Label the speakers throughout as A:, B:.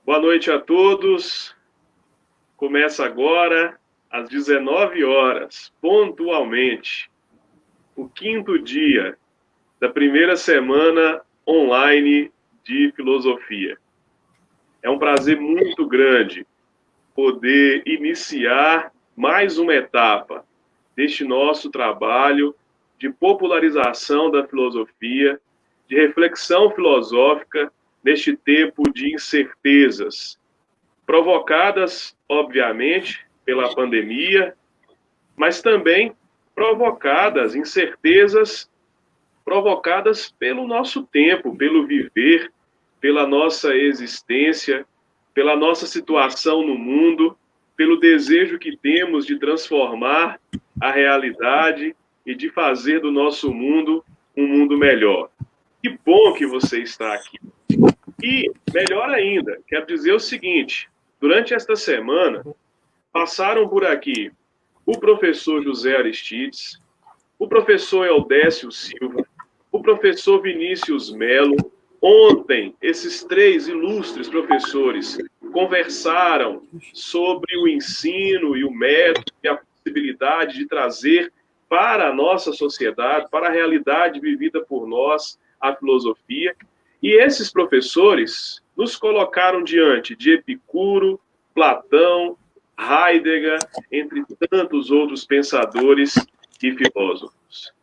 A: Boa noite a todos. Começa agora, às 19 horas, pontualmente, o 5º dia da primeira semana online de filosofia. É um prazer muito grande poder iniciar mais uma etapa deste nosso trabalho de popularização da filosofia, de reflexão filosófica neste tempo de incertezas, provocadas, obviamente, pela pandemia, mas também provocadas, incertezas provocadas pelo nosso tempo, pelo viver, pela nossa existência, pela nossa situação no mundo, pelo desejo que temos de transformar a realidade e de fazer do nosso mundo um mundo melhor. Que bom que você está aqui. E, melhor ainda, quero dizer o seguinte: durante esta semana, passaram por aqui o professor José Aristides, o professor Eudécio Silva, o professor Vinícius Melo. Ontem, esses 3 ilustres professores conversaram sobre o ensino e o método e a possibilidade de trazer para a nossa sociedade, para a realidade vivida por nós, a filosofia. E esses professores nos colocaram diante de Epicuro, Platão, Heidegger, entre tantos outros pensadores e filósofos.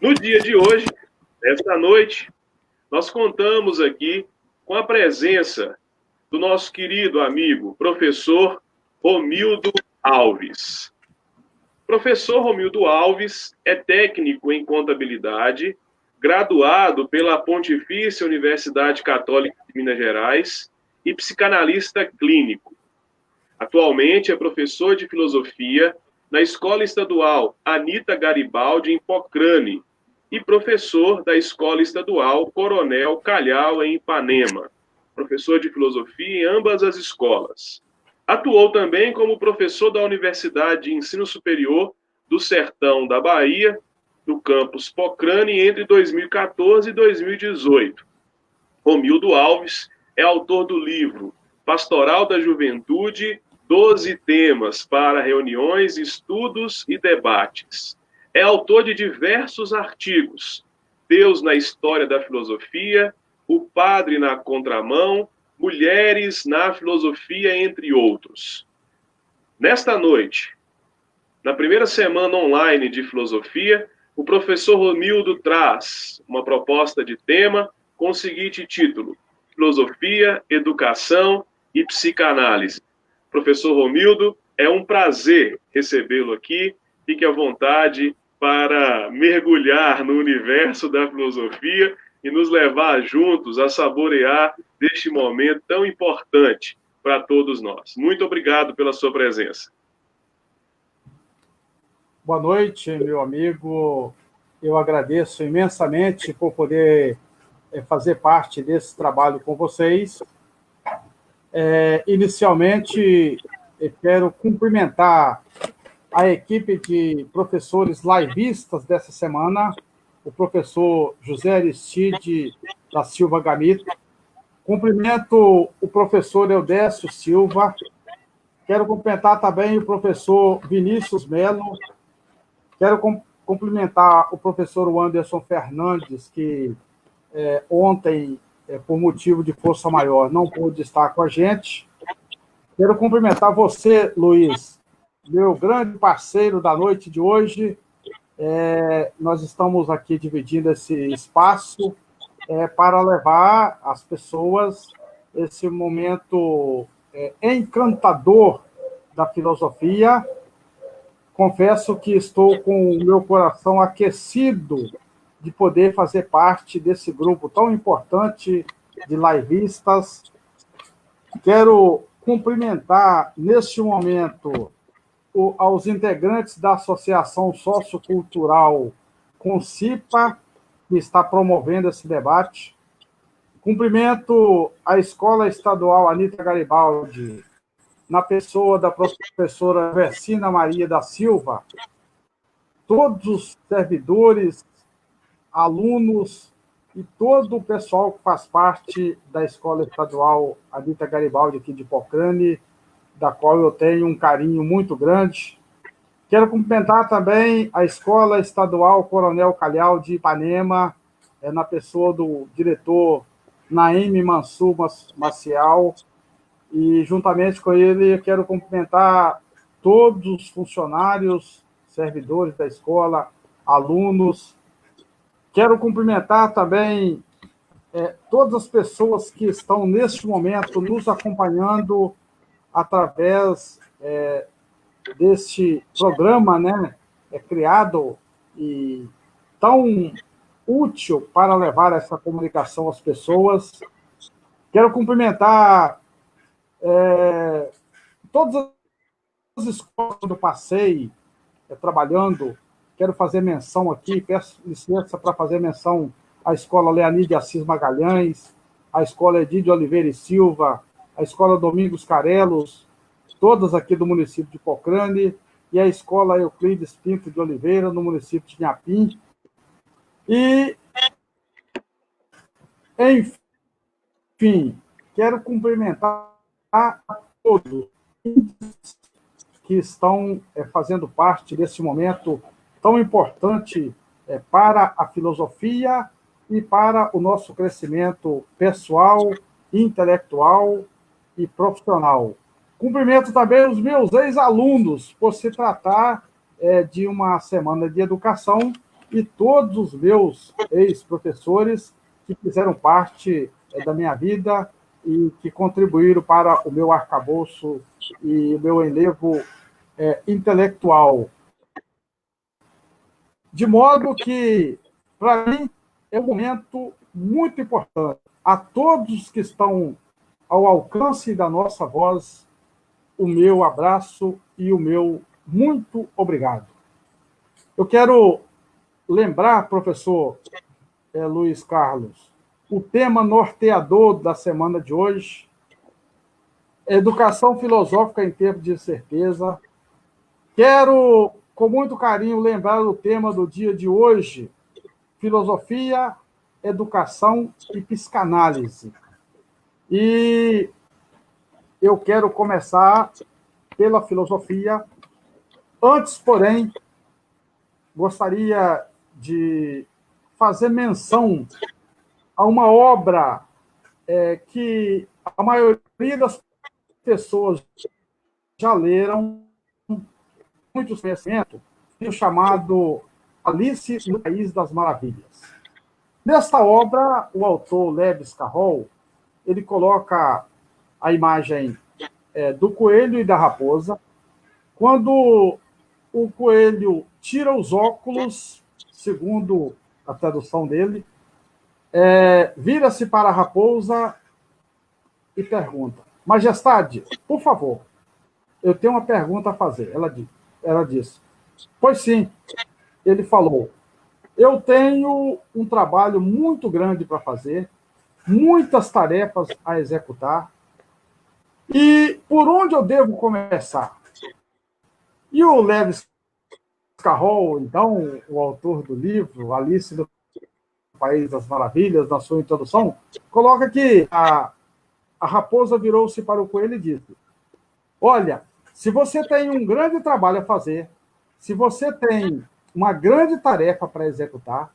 A: No dia de hoje, esta noite, nós contamos aqui com a presença do nosso querido amigo, professor Romildo Alves. Professor Romildo Alves é técnico em contabilidade, graduado pela Pontifícia Universidade Católica de Minas Gerais e psicanalista clínico. Atualmente é professor de filosofia na Escola Estadual Anita Garibaldi, em Pocrane, e professor da Escola Estadual Coronel Calhau, em Ipanema. Professor de filosofia em ambas as escolas. Atuou também como professor da Universidade de Ensino Superior do Sertão da Bahia, do campus Pocrane, entre 2014 e 2018. Romildo Alves é autor do livro Pastoral da Juventude, 12 temas para reuniões, estudos e debates. É autor de diversos artigos: Deus na História da Filosofia, O Padre na Contramão, Mulheres na Filosofia, entre outros. Nesta noite, na primeira semana online de filosofia, o professor Romildo traz uma proposta de tema com o seguinte título: Filosofia, Educação e Psicanálise. Professor Romildo, é um prazer recebê-lo aqui. Fique à vontade para mergulhar no universo da filosofia e nos levar juntos a saborear deste momento tão importante para todos nós. Muito obrigado pela sua presença.
B: Boa noite, meu amigo. Eu agradeço imensamente por poder fazer parte desse trabalho com vocês. Inicialmente, eu quero cumprimentar a equipe de professores livistas dessa semana, o professor José Aristides da Silva Gamito. Cumprimento o professor Eudécio Silva. Quero cumprimentar também o professor Vinícius Melo. Quero cumprimentar o professor Anderson Fernandes, que ontem, por motivo de força maior, não pôde estar com a gente. Quero cumprimentar você, Luiz, meu grande parceiro da noite de hoje. Nós estamos aqui dividindo esse espaço para levar às pessoas esse momento encantador da filosofia. Confesso que estou com o meu coração aquecido de poder fazer parte desse grupo tão importante de livistas. Quero cumprimentar, neste momento, aos integrantes da Associação Sociocultural Concipa, que está promovendo esse debate. Cumprimento a Escola Estadual Anita Garibaldi, na pessoa da professora Versina Maria da Silva, todos os servidores, alunos e todo o pessoal que faz parte da Escola Estadual Anita Garibaldi, aqui de Pocrane, da qual eu tenho um carinho muito grande. Quero cumprimentar também a Escola Estadual Coronel Calhau de Ipanema, na pessoa do diretor Naime Mansur Maciel, e juntamente com ele eu quero cumprimentar todos os funcionários, servidores da escola, alunos. Quero cumprimentar também todas as pessoas que estão neste momento nos acompanhando através deste programa, né, criado e tão útil para levar essa comunicação às pessoas. Quero cumprimentar todas as escolas que eu passei trabalhando. Quero fazer menção aqui, peço licença para fazer menção à Escola Leonir de Assis Magalhães, à Escola Edir de Oliveira e Silva, à Escola Domingos Carelos, todas aqui do município de Pocrane, e a Escola Euclides Pinto de Oliveira, no município de Inhapim. E, enfim, quero cumprimentar a todos que estão fazendo parte desse momento tão importante para a filosofia e para o nosso crescimento pessoal, intelectual e profissional. Cumprimento também os meus ex-alunos, por se tratar de uma semana de educação, e todos os meus ex-professores que fizeram parte da minha vida e que contribuíram para o meu arcabouço e o meu enlevo intelectual. De modo que, para mim, é um momento muito importante. A todos que estão ao alcance da nossa voz, o meu abraço e o meu muito obrigado. Eu quero lembrar, professor Luiz Carlos, o tema norteador da semana de hoje, educação filosófica em tempo de incerteza. Quero, com muito carinho, lembrar o tema do dia de hoje, filosofia, educação e psicanálise. E eu quero começar pela filosofia. Antes, porém, gostaria de fazer menção a uma obra que a maioria das pessoas já leram, muitos conhecimento, o chamado Alice no País das Maravilhas. Nesta obra, o autor Lewis Carroll, ele coloca a imagem do coelho e da raposa. Quando o coelho tira os óculos, segundo a tradução dele, vira-se para a raposa e pergunta: Majestade, por favor, eu tenho uma pergunta a fazer. Ela disse: pois sim. Ele falou: eu tenho um trabalho muito grande para fazer, muitas tarefas a executar, e por onde eu devo começar? E o Lewis Carroll, então, o autor do livro Alice no País das Maravilhas, na sua introdução, coloca que a raposa virou-se para o coelho e disse: olha, se você tem um grande trabalho a fazer, se você tem uma grande tarefa para executar,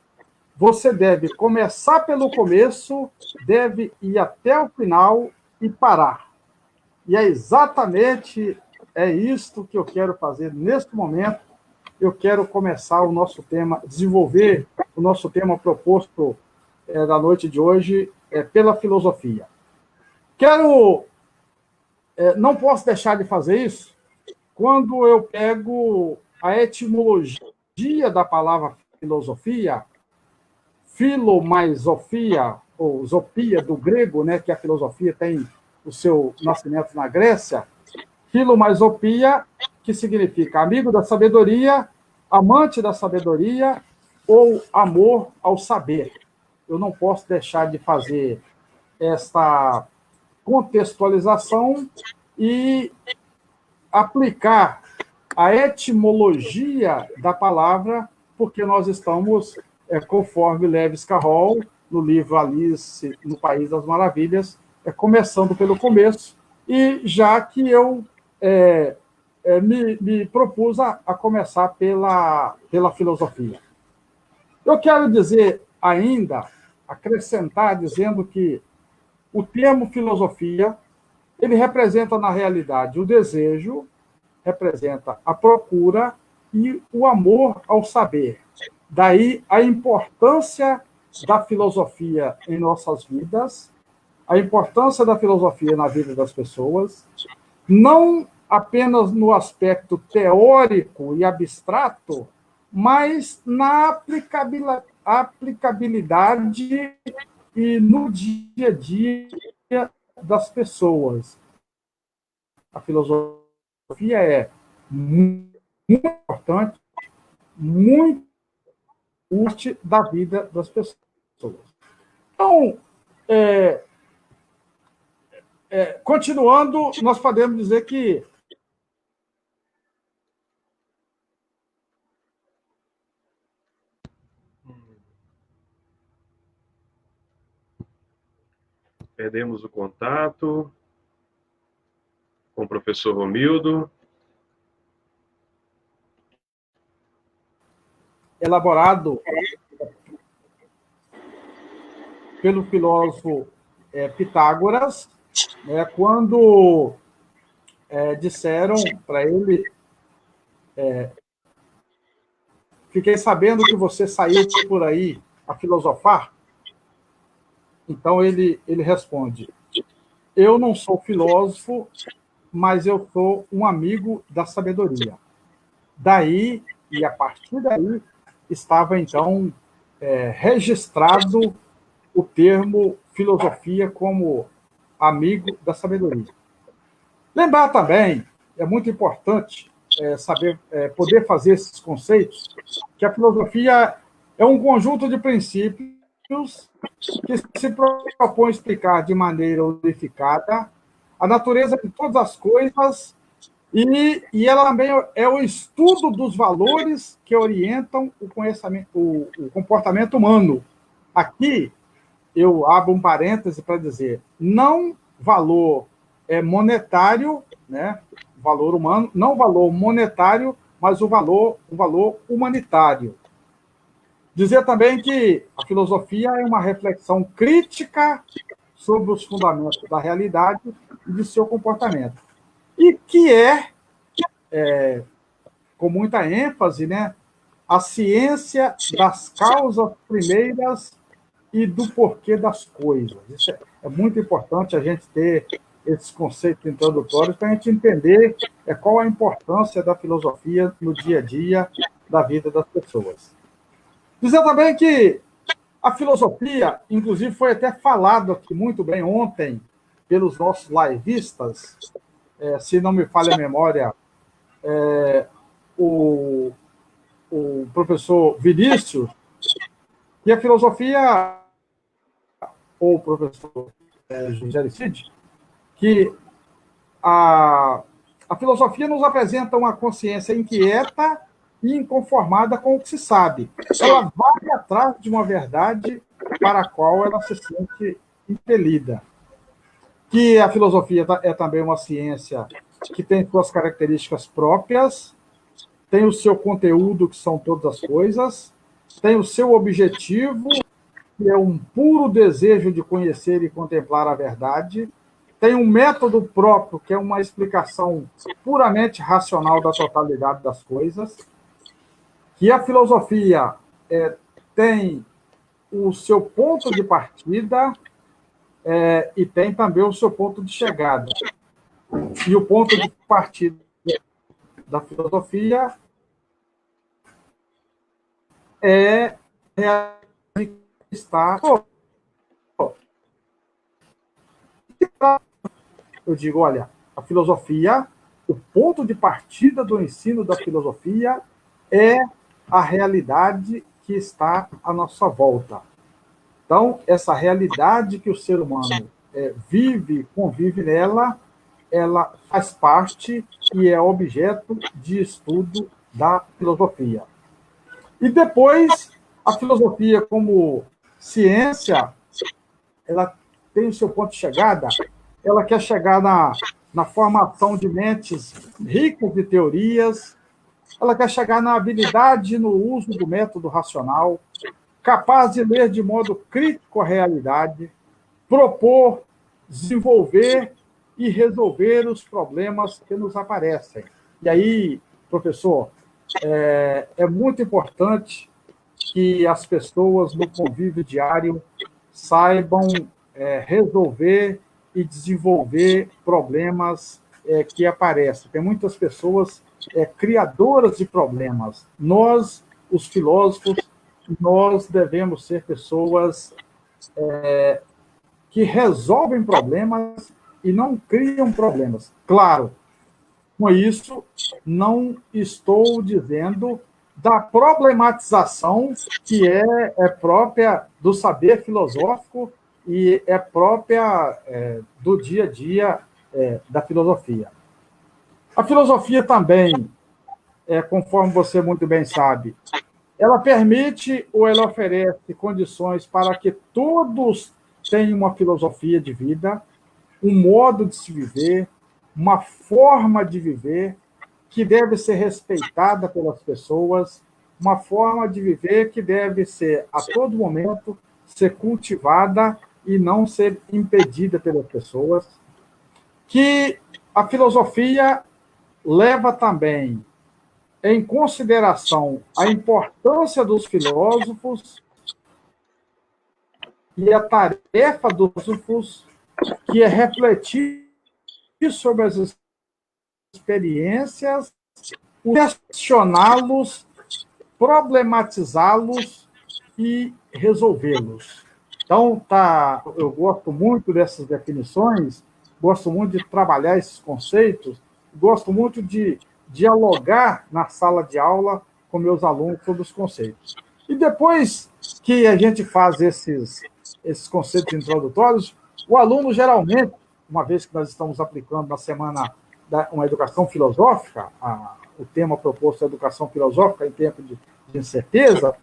B: você deve começar pelo começo, deve ir até o final e parar. E é exatamente isto que eu quero fazer neste momento. Eu quero começar o nosso tema, desenvolver o nosso tema proposto da noite de hoje pela filosofia. Não posso deixar de fazer isso quando eu pego a etimologia da palavra filosofia, filo mais sofia, ou zopia do grego, né, que a filosofia tem o seu nascimento na Grécia, filo mais sopia, que significa amigo da sabedoria, amante da sabedoria ou amor ao saber. Eu não posso deixar de fazer esta contextualização e aplicar a etimologia da palavra, porque nós estamos, conforme Lewis Carroll, no livro Alice no País das Maravilhas, começando pelo começo, e já que eu me propus a começar pela filosofia. Eu quero dizer ainda, acrescentar, dizendo que o termo filosofia, ele representa, na realidade, o desejo, representa a procura e o amor ao saber. Daí a importância da filosofia em nossas vidas, a importância da filosofia na vida das pessoas, não apenas no aspecto teórico e abstrato, mas na aplicabilidade e no dia a dia das pessoas. A filosofia é muito importante, muito útil da vida das pessoas. Então, continuando, nós podemos dizer que
A: perdemos o contato com o professor Romildo.
B: Elaborado pelo filósofo Pitágoras, né, quando disseram para ele: fiquei sabendo que você saiu por aí a filosofar. Então ele responde: eu não sou filósofo, mas eu sou um amigo da sabedoria. Daí, e a partir daí, estava então registrado o termo filosofia como amigo da sabedoria. Lembrar também, é muito importante saber, poder fazer esses conceitos, que a filosofia é um conjunto de princípios que se propõe explicar de maneira unificada a natureza de todas as coisas e ela também é o estudo dos valores que orientam o conhecimento, o comportamento humano. Aqui, eu abro um parêntese para dizer, não valor monetário, né? Valor humano, não valor monetário, mas o valor humanitário. Dizer também que a filosofia é uma reflexão crítica sobre os fundamentos da realidade e de seu comportamento. E que com muita ênfase, né, a ciência das causas primeiras e do porquê das coisas. Isso é muito importante a gente ter esses conceitos introdutórios para a gente entender qual a importância da filosofia no dia a dia da vida das pessoas. Dizer também que a filosofia, inclusive, foi até falado aqui muito bem ontem pelos nossos livistas, se não me falha a memória, o professor Vinícius, e a filosofia, ou o professor José Aristide, que a filosofia nos apresenta uma consciência inquieta e inconformada com o que se sabe. Ela vai atrás de uma verdade para a qual ela se sente impelida. Que a filosofia é também uma ciência que tem suas características próprias, tem o seu conteúdo, que são todas as coisas, tem o seu objetivo, que é um puro desejo de conhecer e contemplar a verdade, tem um método próprio, que é uma explicação puramente racional da totalidade das coisas, que a filosofia tem o seu ponto de partida e tem também o seu ponto de chegada. E o ponto de partida da filosofia está... Eu digo, olha, a filosofia, o ponto de partida do ensino da filosofia é a realidade que está à nossa volta. Então, essa realidade que o ser humano vive, convive nela, ela faz parte e é objeto de estudo da filosofia. E depois, a filosofia como ciência, ela tem o seu ponto de chegada, ela quer chegar na formação de mentes ricas de teorias, ela quer chegar na habilidade no uso do método racional, capaz de ler de modo crítico a realidade, propor, desenvolver e resolver os problemas que nos aparecem. E aí, professor, é muito importante que as pessoas no convívio diário saibam resolver e desenvolver problemas que aparecem. Tem muitas pessoas criadoras de problemas. Nós, os filósofos, nós devemos ser pessoas que resolvem problemas e não criam problemas. Claro, com isso, não estou dizendo da problematização que é própria do saber filosófico e é própria do dia a dia da filosofia. A filosofia também, conforme você muito bem sabe, ela permite ou ela oferece condições para que todos tenham uma filosofia de vida, um modo de se viver, uma forma de viver que deve ser respeitada pelas pessoas, uma forma de viver que deve ser, a todo momento, ser cultivada e não ser impedida pelas pessoas, que a filosofia leva também em consideração a importância dos filósofos e a tarefa dos filósofos, que é refletir sobre as experiências, questioná-los, problematizá-los e resolvê-los. Então, eu gosto muito dessas definições, gosto muito de trabalhar esses conceitos, gosto muito de dialogar na sala de aula com meus alunos sobre os conceitos. E depois que a gente faz esses conceitos introdutórios, o aluno, geralmente, uma vez que nós estamos aplicando na semana uma educação filosófica, o tema proposto é educação filosófica em tempo de incerteza,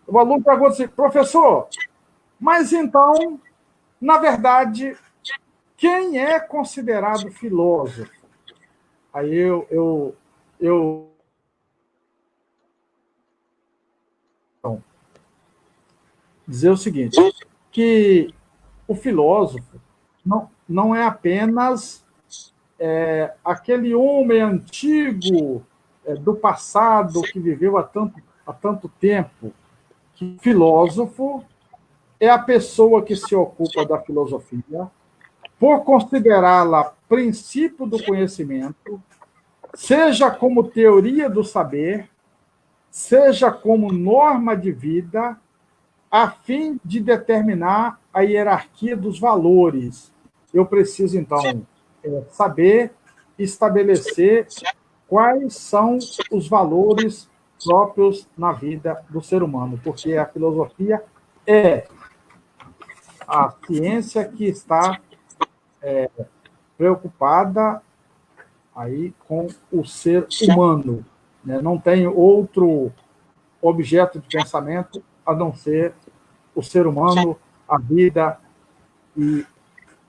B: o aluno pergunta assim, professor, mas então, na verdade, quem é considerado filósofo? Aí eu então, dizer o seguinte, que o filósofo não é apenas aquele homem antigo do passado que viveu há tanto tempo. Que filósofo é a pessoa que se ocupa da filosofia por considerá-la princípio do conhecimento, seja como teoria do saber, seja como norma de vida, a fim de determinar a hierarquia dos valores. Eu preciso, então, saber estabelecer quais são os valores próprios na vida do ser humano, porque a filosofia é a ciência que está preocupada aí com o ser humano, né? Não tem outro objeto de pensamento a não ser o ser humano, a vida e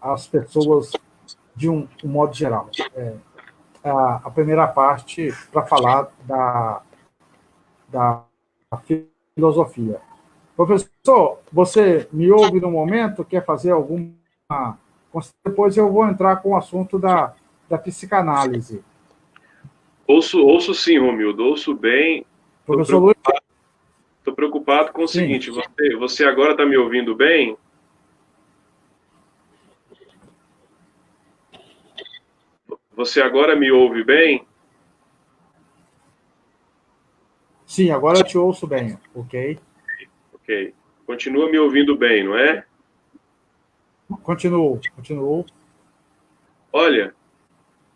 B: as pessoas de um modo geral. A primeira parte para falar da filosofia. Professor, você me ouve no momento? Quer fazer alguma... Depois eu vou entrar com o assunto da psicanálise.
A: Ouço sim, Romildo, ouço bem.
B: Professor Luiz?
A: Estou preocupado com o seguinte, você agora está me ouvindo bem? Você agora me ouve bem?
B: Sim, agora eu te ouço bem, ok?
A: Ok. Continua me ouvindo bem, não é?
B: Continuo.
A: Olha,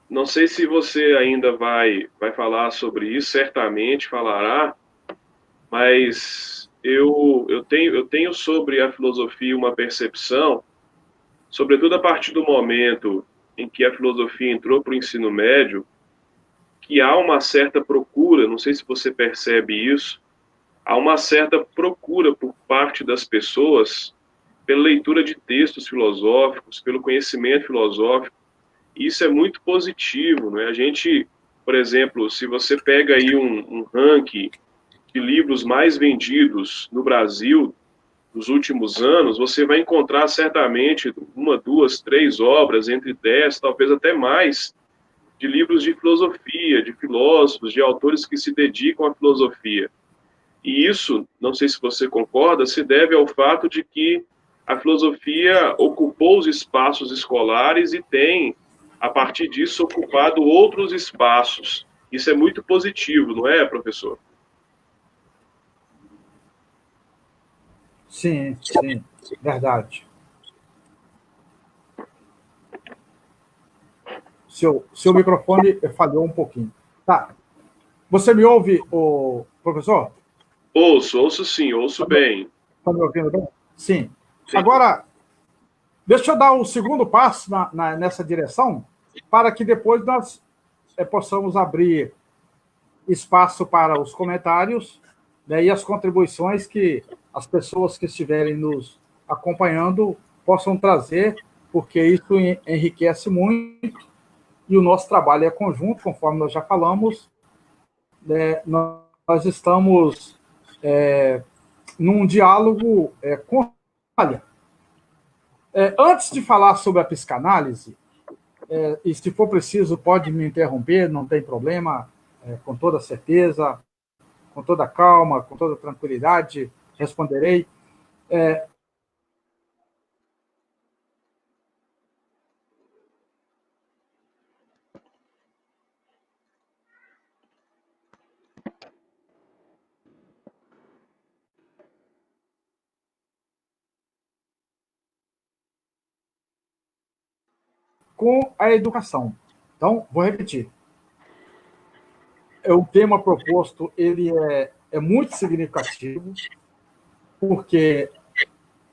A: não sei se você ainda vai falar sobre isso, certamente falará, mas eu tenho sobre a filosofia uma percepção, sobretudo a partir do momento em que a filosofia entrou para o ensino médio, que há uma certa procura, não sei se você percebe isso, há uma certa procura por parte das pessoas pela leitura de textos filosóficos, pelo conhecimento filosófico. Isso é muito positivo, né? A gente, por exemplo, se você pega aí um ranking de livros mais vendidos no Brasil nos últimos anos, você vai encontrar certamente uma, duas, três obras, entre 10, talvez até mais, de livros de filosofia, de filósofos, de autores que se dedicam à filosofia. E isso, não sei se você concorda, se deve ao fato de que a filosofia ocupou os espaços escolares e tem, a partir disso, ocupado outros espaços. Isso é muito positivo, não é, professor?
B: Sim, sim, verdade. Seu microfone falhou um pouquinho. Tá. Você me ouve, o professor?
A: Ouço sim, ouço bem.
B: Está me ouvindo bem? Sim.
A: Sim.
B: Agora, deixa eu dar o segundo passo nessa direção, para que depois nós possamos abrir espaço para os comentários, né, e as contribuições que as pessoas que estiverem nos acompanhando possam trazer, porque isso enriquece muito e o nosso trabalho é conjunto, conforme nós já falamos. Nós estamos num diálogo com... Olha, antes de falar sobre a psicanálise, e se for preciso, pode me interromper, não tem problema, com toda certeza, com toda calma, com toda tranquilidade, responderei. Com a educação. Então, vou repetir. O tema proposto ele é muito significativo, porque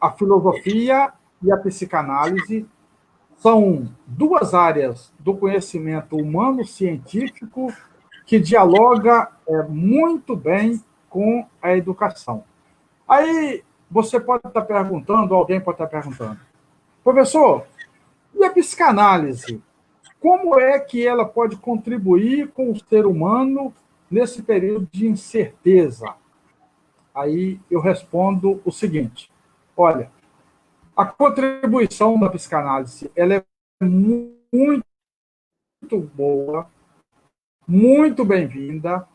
B: a filosofia e a psicanálise são duas áreas do conhecimento humano-científico que dialoga muito bem com a educação. Aí você pode estar perguntando, alguém pode estar perguntando, professor, e a psicanálise? Como é que ela pode contribuir com o ser humano nesse período de incerteza? Aí eu respondo o seguinte: olha, a contribuição da psicanálise ela é muito boa, muito bem-vinda,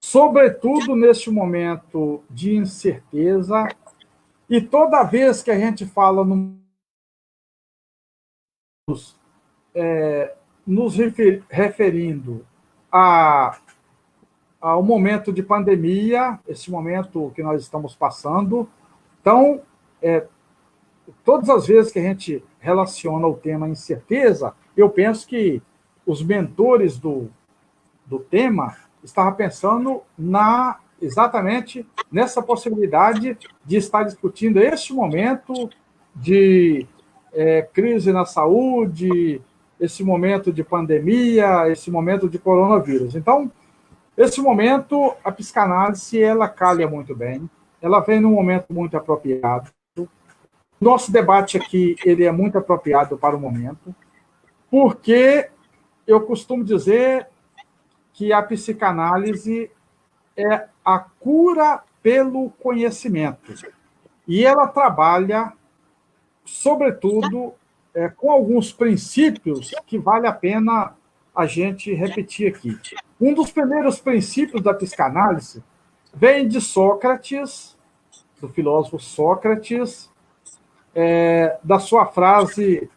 B: sobretudo neste momento de incerteza, e toda vez que a gente fala nos referindo ao momento de pandemia, esse momento que nós estamos passando. Então, todas as vezes que a gente relaciona o tema incerteza, eu penso que os mentores do tema estavam pensando exatamente nessa possibilidade de estar discutindo este momento de crise na saúde, esse momento de pandemia, esse momento de coronavírus. Então, esse momento, a psicanálise, ela calha muito bem, ela vem num momento muito apropriado. Nosso debate aqui, ele é muito apropriado para o momento, porque eu costumo dizer que a psicanálise é a cura pelo conhecimento. E ela trabalha, sobretudo, com alguns princípios que vale a pena a gente repetir aqui. Um dos primeiros princípios da psicanálise vem de Sócrates, do filósofo Sócrates, da sua frase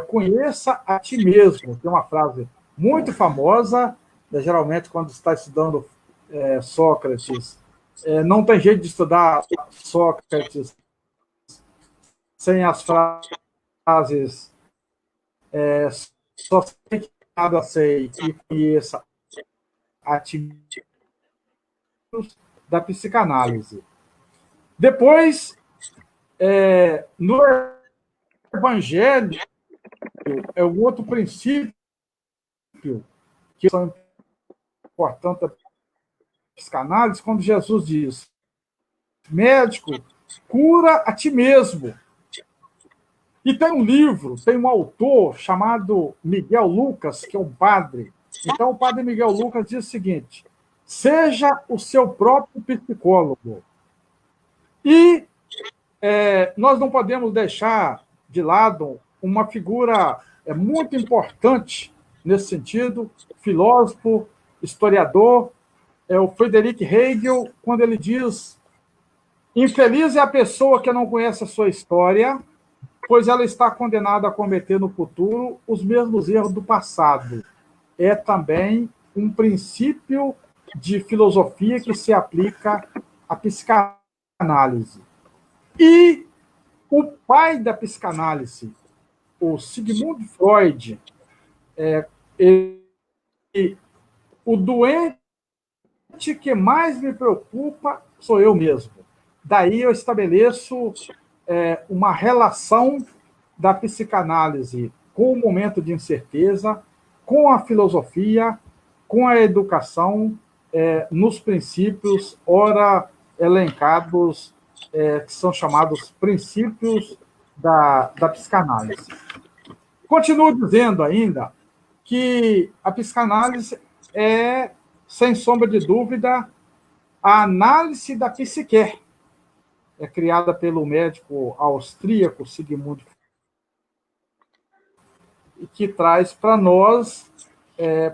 B: conheça a ti mesmo, que é uma frase muito famosa, geralmente quando está estudando Sócrates, não tem jeito de estudar Sócrates sem as frases só sei que nada sei e conheça a ti mesmo, da psicanálise. Depois, no Evangelho, é um outro princípio que é importante psicanálise quando Jesus diz: médico, cura a ti mesmo. E tem um livro, tem um autor chamado Miguel Lucas, que é um padre. Então, o padre Miguel Lucas diz o seguinte: seja o seu próprio psicólogo. E nós não podemos deixar de lado uma figura muito importante nesse sentido, filósofo, historiador, é o Friedrich Hegel, quando ele diz: infeliz é a pessoa que não conhece a sua história, pois ela está condenada a cometer no futuro os mesmos erros do passado. É também um princípio de filosofia que se aplica à psicanálise. E o pai da psicanálise, o Sigmund Freud, o doente que mais me preocupa sou eu mesmo. Daí eu estabeleço uma relação da psicanálise com o momento de incerteza, com a filosofia, com a educação, nos princípios, ora elencados, que são chamados princípios da psicanálise. Continuo dizendo ainda que a psicanálise é, sem sombra de dúvida, a análise da psique. É criada pelo médico austríaco Sigmund Freud, e que traz para nós,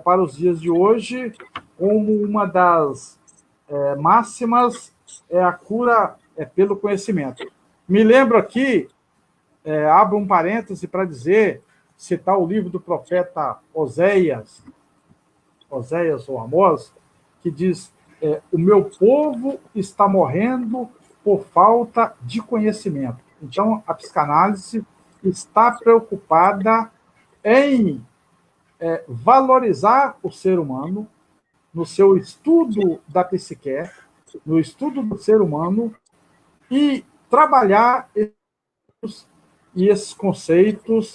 B: para os dias de hoje, como uma das máximas, a cura pelo conhecimento. Me lembro aqui, abro um parêntese para dizer, citar o livro do profeta Oséias ou Amós, que diz: o meu povo está morrendo por falta de conhecimento. Então, a psicanálise está preocupada em valorizar o ser humano no seu estudo da psique, no estudo do ser humano, e trabalhar esses conceitos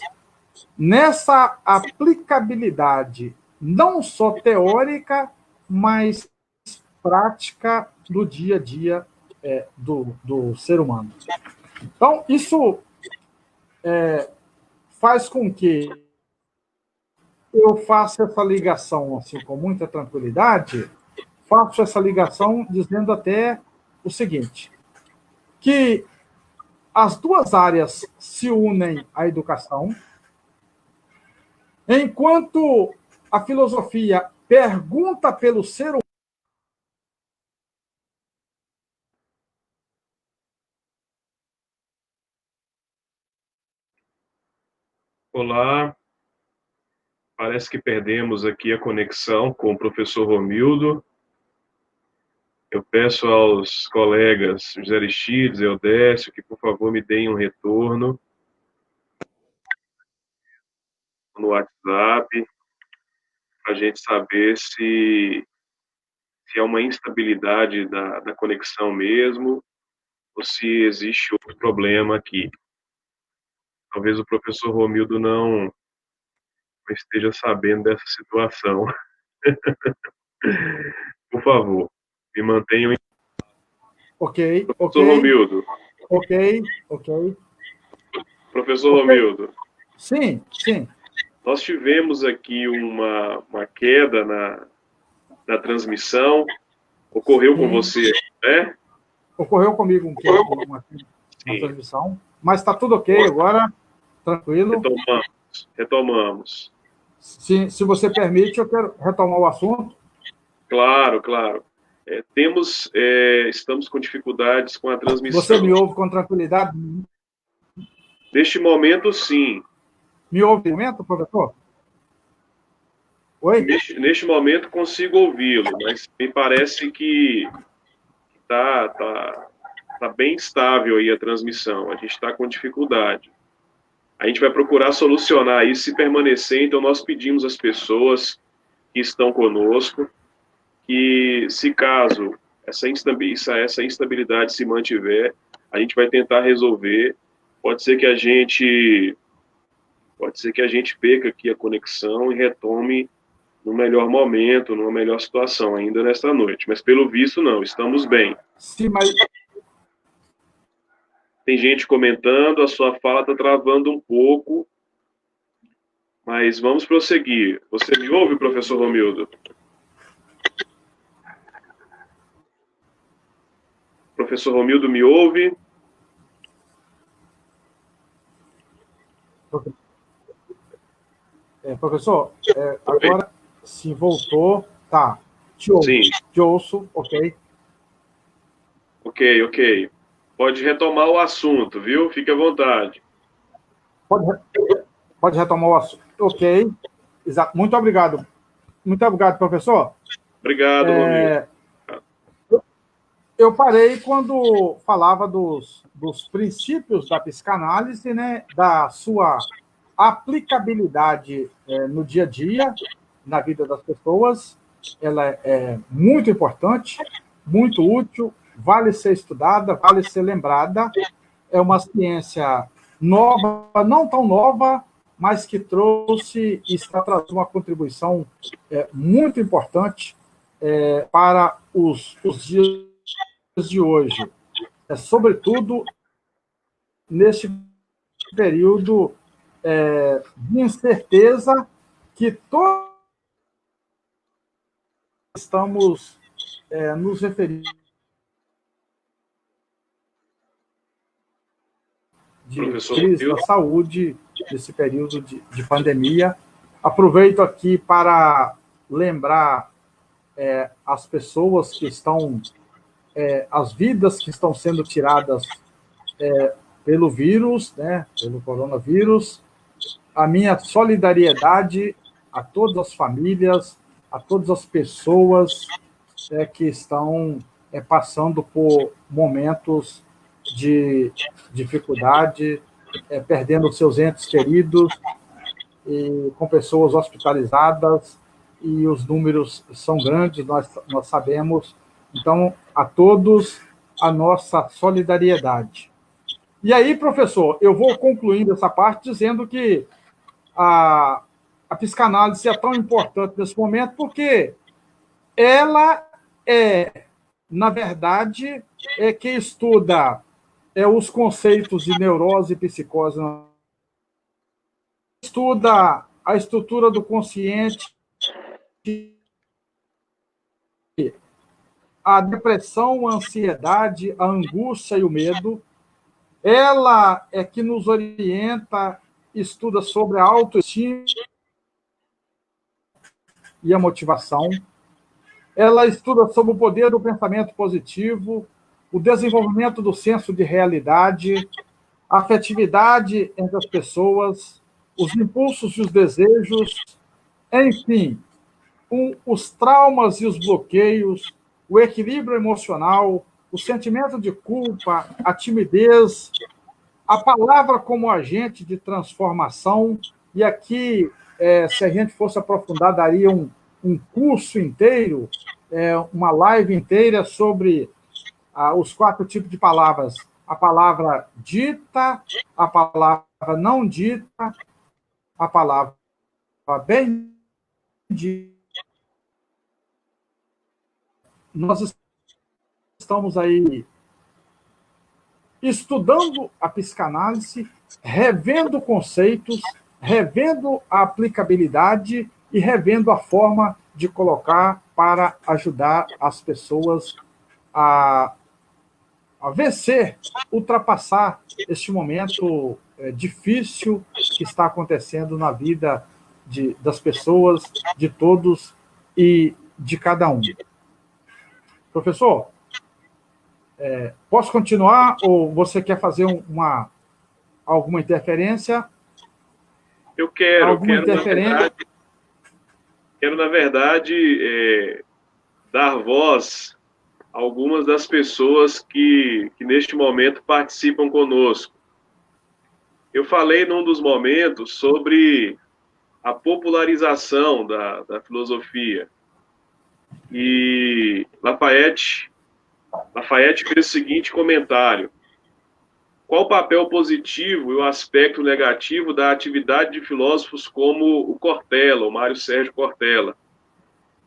B: nessa aplicabilidade não só teórica, mas prática do dia a dia do ser humano. Então, isso faz com que eu faça essa ligação assim, com muita tranquilidade, faço essa ligação dizendo até o seguinte, que as duas áreas se unem à educação, enquanto a filosofia pergunta pelo ser humano.
A: Olá, parece que perdemos aqui a conexão com o professor Romildo. Eu peço aos colegas José Aristides e Eudécio que, por favor, me deem um retorno no WhatsApp, para a gente saber se é uma instabilidade da conexão mesmo, ou se existe outro problema aqui. Talvez o professor Romildo não esteja sabendo dessa situação. Por favor, me mantenham em...
B: Ok,
A: Professor Romildo.
B: ok.
A: Professor Romildo.
B: Sim.
A: Nós tivemos aqui uma queda na transmissão. Ocorreu com você, né?
B: Ocorreu comigo uma transmissão, mas está tudo ok agora, tranquilo.
A: Retomamos.
B: Se você permite, eu quero retomar o assunto.
A: Claro. Estamos com dificuldades com a transmissão.
B: Você me ouve com tranquilidade?
A: Neste momento, sim.
B: Me ouve no momento, professor? Oi?
A: Neste momento consigo ouvi-lo, mas me parece que tá bem estável aí a transmissão. A gente está com dificuldade. A gente vai procurar solucionar isso se permanecer. Então, nós pedimos às pessoas que estão conosco que, se caso essa instabilidade se mantiver, a gente vai tentar resolver. Pode ser que a gente perca aqui a conexão e retome no melhor momento, numa melhor situação ainda nesta noite. Mas, pelo visto, não, estamos bem.
B: Sim, mas...
A: Tem gente comentando, a sua fala está travando um pouco, mas vamos prosseguir. Você me ouve, professor Romildo? Professor Romildo, me ouve?
B: Professor, agora se voltou, tá. Te ouço,
A: Sim.
B: te ouço, ok.
A: Ok. Pode retomar o assunto, viu? Fique à vontade.
B: Pode retomar o assunto. Ok. Exato. Muito obrigado. Muito obrigado, professor.
A: Obrigado, Romildo.
B: Eu parei quando falava dos princípios da psicanálise, né, da sua aplicabilidade no dia a dia, na vida das pessoas. Ela é muito importante, muito útil, vale ser estudada, vale ser lembrada. É uma ciência nova, não tão nova, mas que trouxe e está trazendo uma contribuição muito importante para os dias de hoje, sobretudo neste período de incerteza que todos estamos nos referindo de
A: Professor
B: crise
A: Romildo.
B: da saúde, desse período de pandemia. Aproveito aqui para lembrar as pessoas que estão, as vidas que estão sendo tiradas pelo vírus, né, pelo coronavírus, a minha solidariedade a todas as famílias, a todas as pessoas que estão passando por momentos de dificuldade, perdendo seus entes queridos, e com pessoas hospitalizadas, e os números são grandes, nós sabemos. Então, a todos, a nossa solidariedade. E aí, professor, eu vou concluindo essa parte dizendo que a psicanálise é tão importante nesse momento porque ela na verdade, que estuda os conceitos de neurose e psicose, estuda a estrutura do consciente, a depressão, a ansiedade, a angústia e o medo. Ela é que nos orienta, estuda sobre a autoestima e a motivação. Ela estuda sobre o poder do pensamento positivo, o desenvolvimento do senso de realidade, a afetividade entre as pessoas, os impulsos e os desejos, enfim, os traumas e os bloqueios, o equilíbrio emocional, o sentimento de culpa, a timidez, a palavra como agente de transformação. E aqui, se a gente fosse aprofundar, daria um curso inteiro, uma live inteira sobre os 4 tipos de palavras. A palavra dita, a palavra não dita, a palavra bem dita. Nós estamos aí estudando a psicanálise, revendo conceitos, revendo a aplicabilidade e revendo a forma de colocar para ajudar as pessoas a vencer, ultrapassar este momento difícil que está acontecendo na vida das pessoas, de todos e de cada um. Professor, posso continuar ou você quer fazer alguma interferência?
A: Eu quero, na verdade, dar voz a algumas das pessoas que neste momento participam conosco. Eu falei num dos momentos sobre a popularização da filosofia. E Lafayette fez o seguinte comentário: qual o papel positivo e o aspecto negativo da atividade de filósofos como o Cortella, o Mário Sérgio Cortella?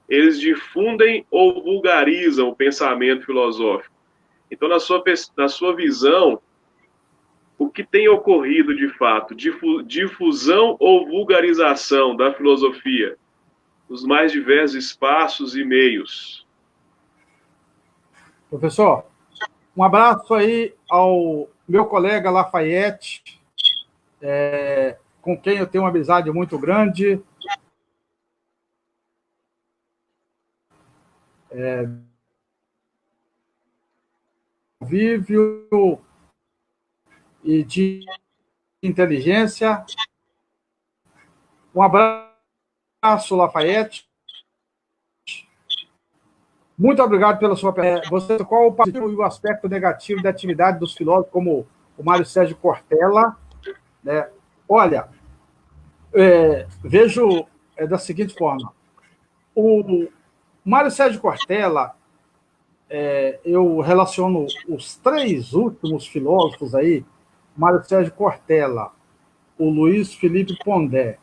A: eles difundem ou vulgarizam o pensamento filosófico. Então, na sua visão, o que tem ocorrido de fato? Difusão ou vulgarização da filosofia nos mais diversos espaços e meios?
B: Professor, um abraço aí ao meu colega Lafayette, com quem eu tenho uma amizade muito grande. Convívio e de inteligência. Um abraço, Lafayette. Muito obrigado pela sua pergunta. Você, qual o positivo e o aspecto negativo da atividade dos filósofos, como o Mário Sérgio Cortella, né? Olha, vejo da seguinte forma. O Mário Sérgio Cortella, eu relaciono os três últimos filósofos aí, Mário Sérgio Cortella, o Luiz Felipe Pondé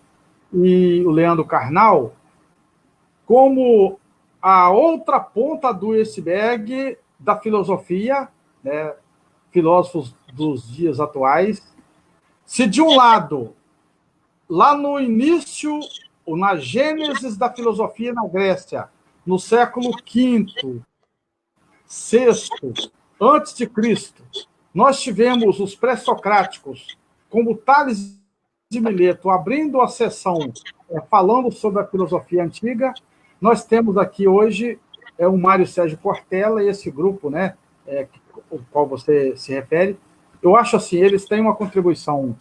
B: e o Leandro Carnal, como a outra ponta do iceberg da filosofia, né? Filósofos dos dias atuais. Se de um lado, lá no início, ou na gênese da filosofia na Grécia, no século V, VI, antes de Cristo, nós tivemos os pré-socráticos, como Tales de Mileto, abrindo a sessão, falando sobre a filosofia antiga. Nós temos aqui hoje o Mário Sérgio Cortella e esse grupo, né, ao qual você se refere. Eu acho assim, eles têm uma contribuição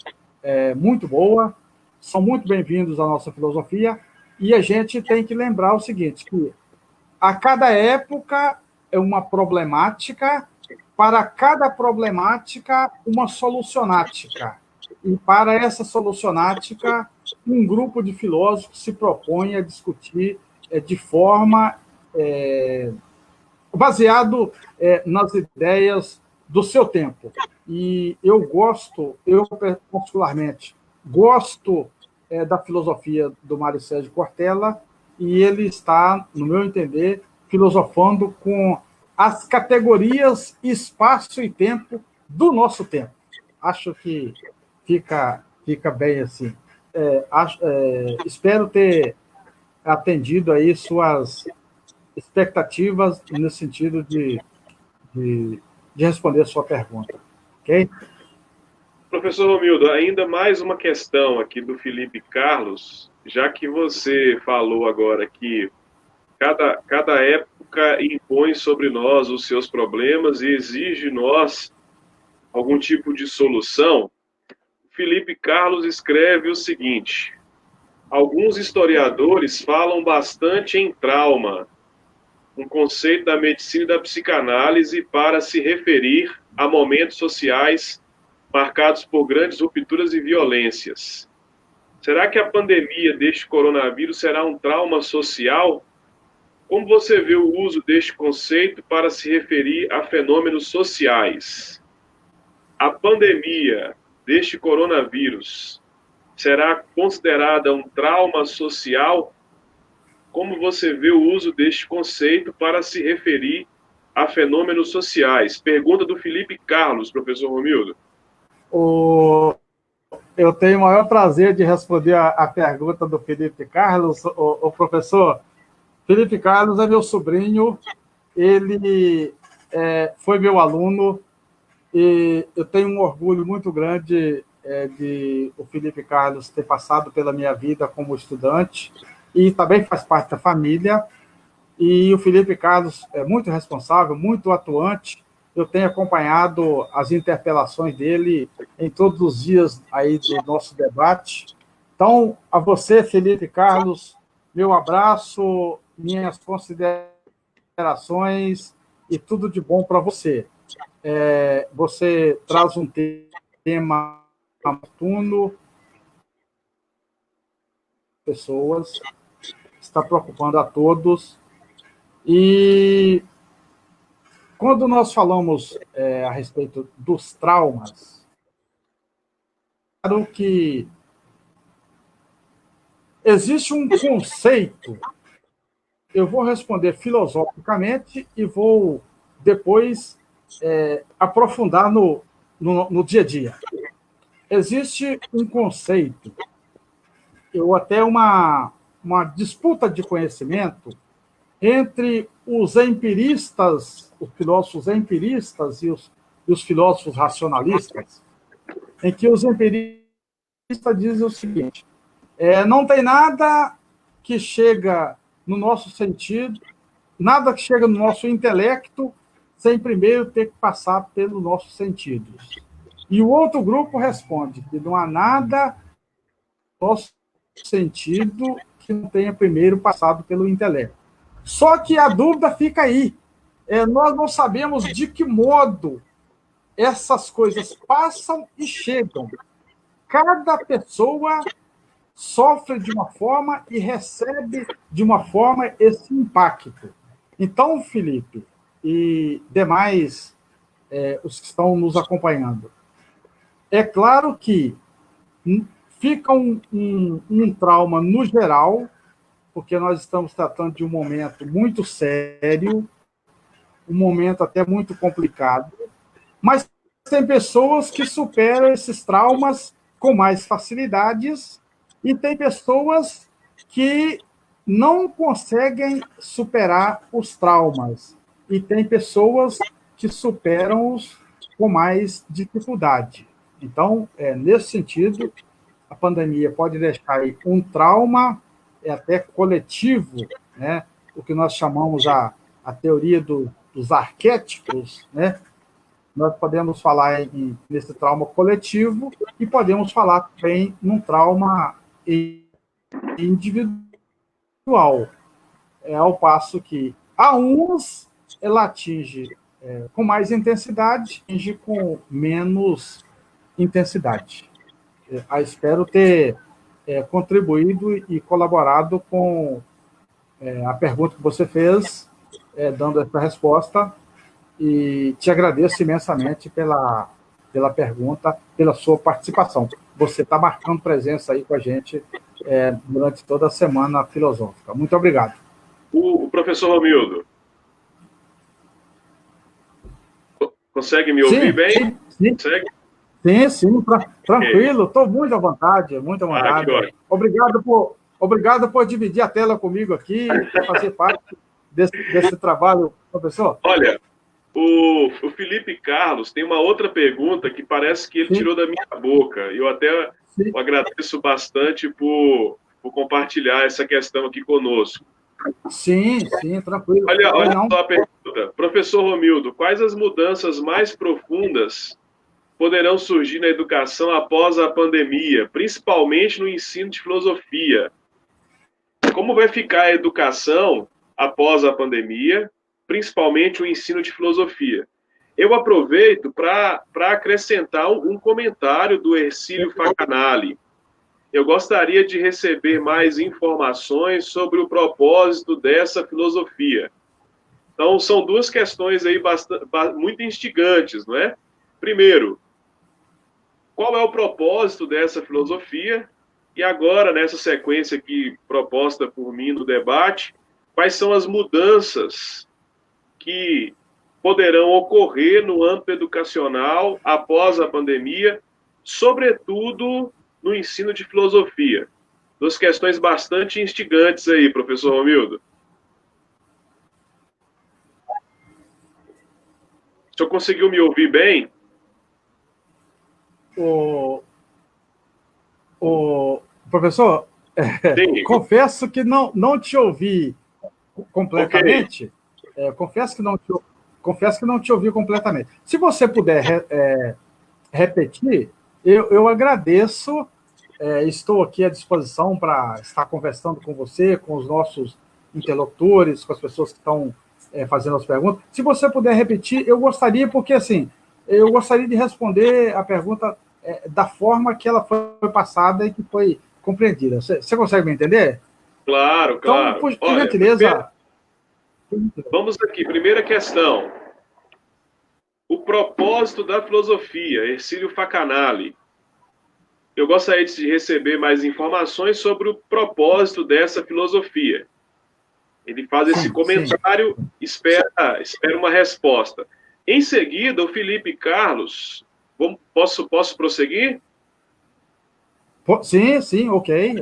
B: muito boa, são muito bem-vindos à nossa filosofia, e a gente tem que lembrar o seguinte, que a cada época é uma problemática, para cada problemática, uma solucionática. E para essa solucionática, um grupo de filósofos se propõe a discutir de forma baseado nas ideias do seu tempo. E eu particularmente, gosto da filosofia do Mário Sérgio Cortella, e ele está, no meu entender, filosofando com as categorias espaço e tempo do nosso tempo. Acho que fica bem assim. Espero ter atendido aí suas expectativas no sentido de responder a sua pergunta. Ok?
A: Professor Romildo, ainda mais uma questão aqui do Felipe Carlos, já que você falou agora que cada época impõe sobre nós os seus problemas e exige de nós algum tipo de solução. Felipe Carlos escreve o seguinte: alguns historiadores falam bastante em trauma, um conceito da medicina e da psicanálise para se referir a momentos sociais marcados por grandes rupturas e violências. Será que a pandemia deste coronavírus será um trauma social? Como você vê o uso deste conceito para se referir a fenômenos sociais? A pandemia deste coronavírus será considerada um trauma social? Como você vê o uso deste conceito para se referir a fenômenos sociais? Pergunta do Felipe Carlos, professor Romildo.
B: Eu tenho o maior prazer de responder a pergunta do Felipe Carlos, o professor. Felipe Carlos é meu sobrinho, ele foi meu aluno, e eu tenho um orgulho muito grande de o Felipe Carlos ter passado pela minha vida como estudante, e também faz parte da família. E o Felipe Carlos é muito responsável, muito atuante. Eu tenho acompanhado as interpelações dele em todos os dias aí do nosso debate. Então, a você, Felipe Carlos, meu abraço, minhas considerações e tudo de bom para você. Você traz um tema oportuno, pessoas, está preocupando a todos. E quando nós falamos a respeito dos traumas, claro que existe um conceito eu vou responder filosoficamente e vou depois aprofundar no dia a dia. Existe um conceito, ou até uma disputa de conhecimento entre os empiristas, os filósofos empiristas e os filósofos racionalistas, em que os empiristas dizem o seguinte: não tem nada que chega no nosso sentido, nada que chega no nosso intelecto, sem primeiro ter que passar pelos nossos sentidos. E o outro grupo responde que não há nada no nosso sentido que não tenha primeiro passado pelo intelecto. Só que a dúvida fica aí. Nós não sabemos de que modo essas coisas passam e chegam. Cada pessoa sofre de uma forma e recebe de uma forma esse impacto. Então, Felipe e demais os que estão nos acompanhando, é claro que fica um trauma no geral, porque nós estamos tratando de um momento muito sério, um momento até muito complicado, mas tem pessoas que superam esses traumas com mais facilidades e tem pessoas que não conseguem superar os traumas e tem pessoas que superam-os com mais dificuldade. Então, nesse sentido, a pandemia pode deixar aí um trauma até coletivo, né? O que nós chamamos a teoria dos arquétipos, né? Nós podemos falar nesse trauma coletivo e podemos falar também num trauma individual, ao passo que a uns ela atinge com mais intensidade, atinge com menos intensidade. Espero ter contribuído e colaborado com a pergunta que você fez, dando essa resposta, e te agradeço imensamente pela pergunta, pela sua participação. Você está marcando presença aí com a gente durante toda a semana filosófica. Muito obrigado.
A: O professor Romildo, consegue me ouvir bem?
B: Sim.
A: Consegue?
B: Sim, tranquilo, estou muito à vontade, muito à vontade. Obrigado por dividir a tela comigo aqui, por fazer parte desse trabalho, professor.
A: Olha, o Felipe Carlos tem uma outra pergunta que parece que ele tirou da minha boca. Eu até agradeço bastante por compartilhar essa questão aqui conosco.
B: Sim, tranquilo.
A: Olha só a pergunta. Professor Romildo, quais as mudanças mais profundas poderão surgir na educação após a pandemia, principalmente no ensino de filosofia? Como vai ficar a educação após a pandemia, principalmente o ensino de filosofia? Eu aproveito para acrescentar um comentário do Hercílio Facanali. Eu gostaria de receber mais informações sobre o propósito dessa filosofia. Então, são duas questões aí muito instigantes, não é? Primeiro, qual é o propósito dessa filosofia? E agora, nessa sequência aqui proposta por mim no debate, quais são as mudanças que poderão ocorrer no âmbito educacional após a pandemia, sobretudo no ensino de filosofia? Duas questões bastante instigantes aí, professor Romildo. O senhor conseguiu me ouvir bem?
B: Professor, confesso que não te ouvi completamente. Okay. Confesso que não te ouvi completamente. Se você puder repetir, eu agradeço. Estou aqui à disposição para estar conversando com você, com os nossos interlocutores, com as pessoas que estão fazendo as perguntas. Se você puder repetir, eu gostaria, porque assim, eu gostaria de responder a pergunta da forma que ela foi passada e que foi compreendida. Você consegue me entender?
A: Claro.
B: Então, por gentileza.
A: Vamos aqui. Primeira questão. O propósito da filosofia, Hercílio Facanali. Eu gostaria de receber mais informações sobre o propósito dessa filosofia. Ele faz esse comentário, espera uma resposta. Em seguida, o Felipe Carlos, posso prosseguir?
B: Sim, ok.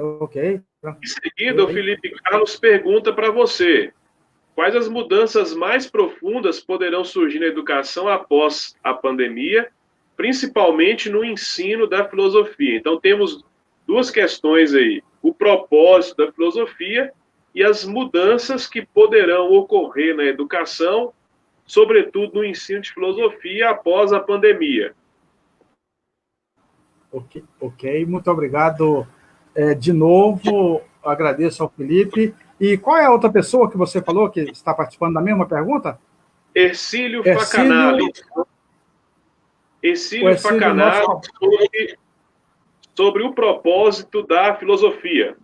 A: Em seguida, o Felipe Carlos pergunta para você: quais as mudanças mais profundas poderão surgir na educação após a pandemia, principalmente no ensino da filosofia? Então, temos duas questões aí: o propósito da filosofia e as mudanças que poderão ocorrer na educação, sobretudo no ensino de filosofia após a pandemia.
B: Ok, muito obrigado. De novo, agradeço ao Felipe. E qual é a outra pessoa que você falou que está participando da mesma pergunta?
A: Ercílio Facanali. Ercílio Facanali sobre o propósito da filosofia.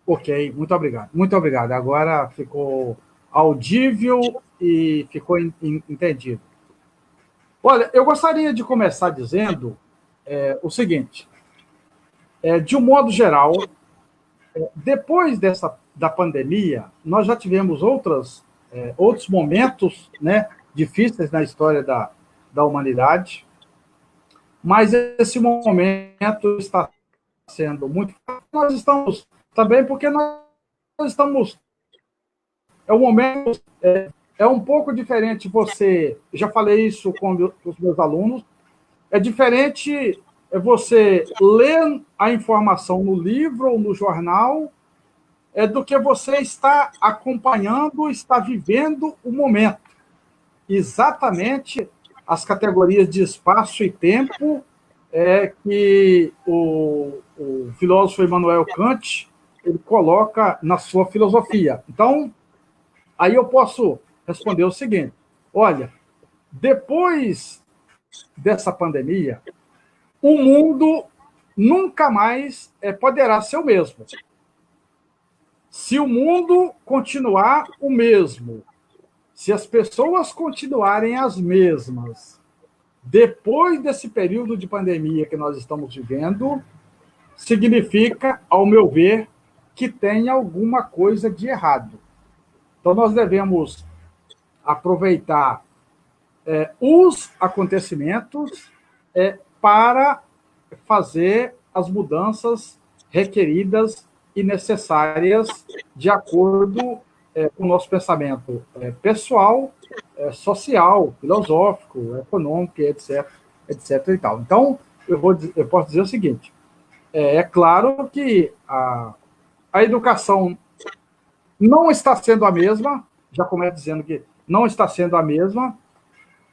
B: Ok, muito obrigado. Muito obrigado. Agora ficou audível e ficou entendido. Olha, eu gostaria de começar dizendo o seguinte. De um modo geral, depois da pandemia, nós já tivemos outros momentos, né, difíceis na história da humanidade, mas esse momento está sendo muito... Nós estamos também, porque nós estamos... um momento... É um pouco diferente você... Já falei isso com os meus alunos. É diferente você ler a informação no livro ou no jornal do que você está acompanhando, está vivendo o momento. Exatamente as categorias de espaço e tempo que o filósofo Immanuel Kant ele coloca na sua filosofia. Então, aí eu posso responder o seguinte: olha, depois dessa pandemia, o mundo nunca mais poderá ser o mesmo. Se o mundo continuar o mesmo, se as pessoas continuarem as mesmas, depois desse período de pandemia que nós estamos vivendo, significa, ao meu ver, que tem alguma coisa de errado. Então, nós devemos aproveitar os acontecimentos para fazer as mudanças requeridas e necessárias de acordo com o nosso pensamento pessoal, social, filosófico, econômico, etc. E tal. Então, eu posso dizer o seguinte: é claro que a educação não está sendo a mesma, já começo dizendo que não está sendo a mesma,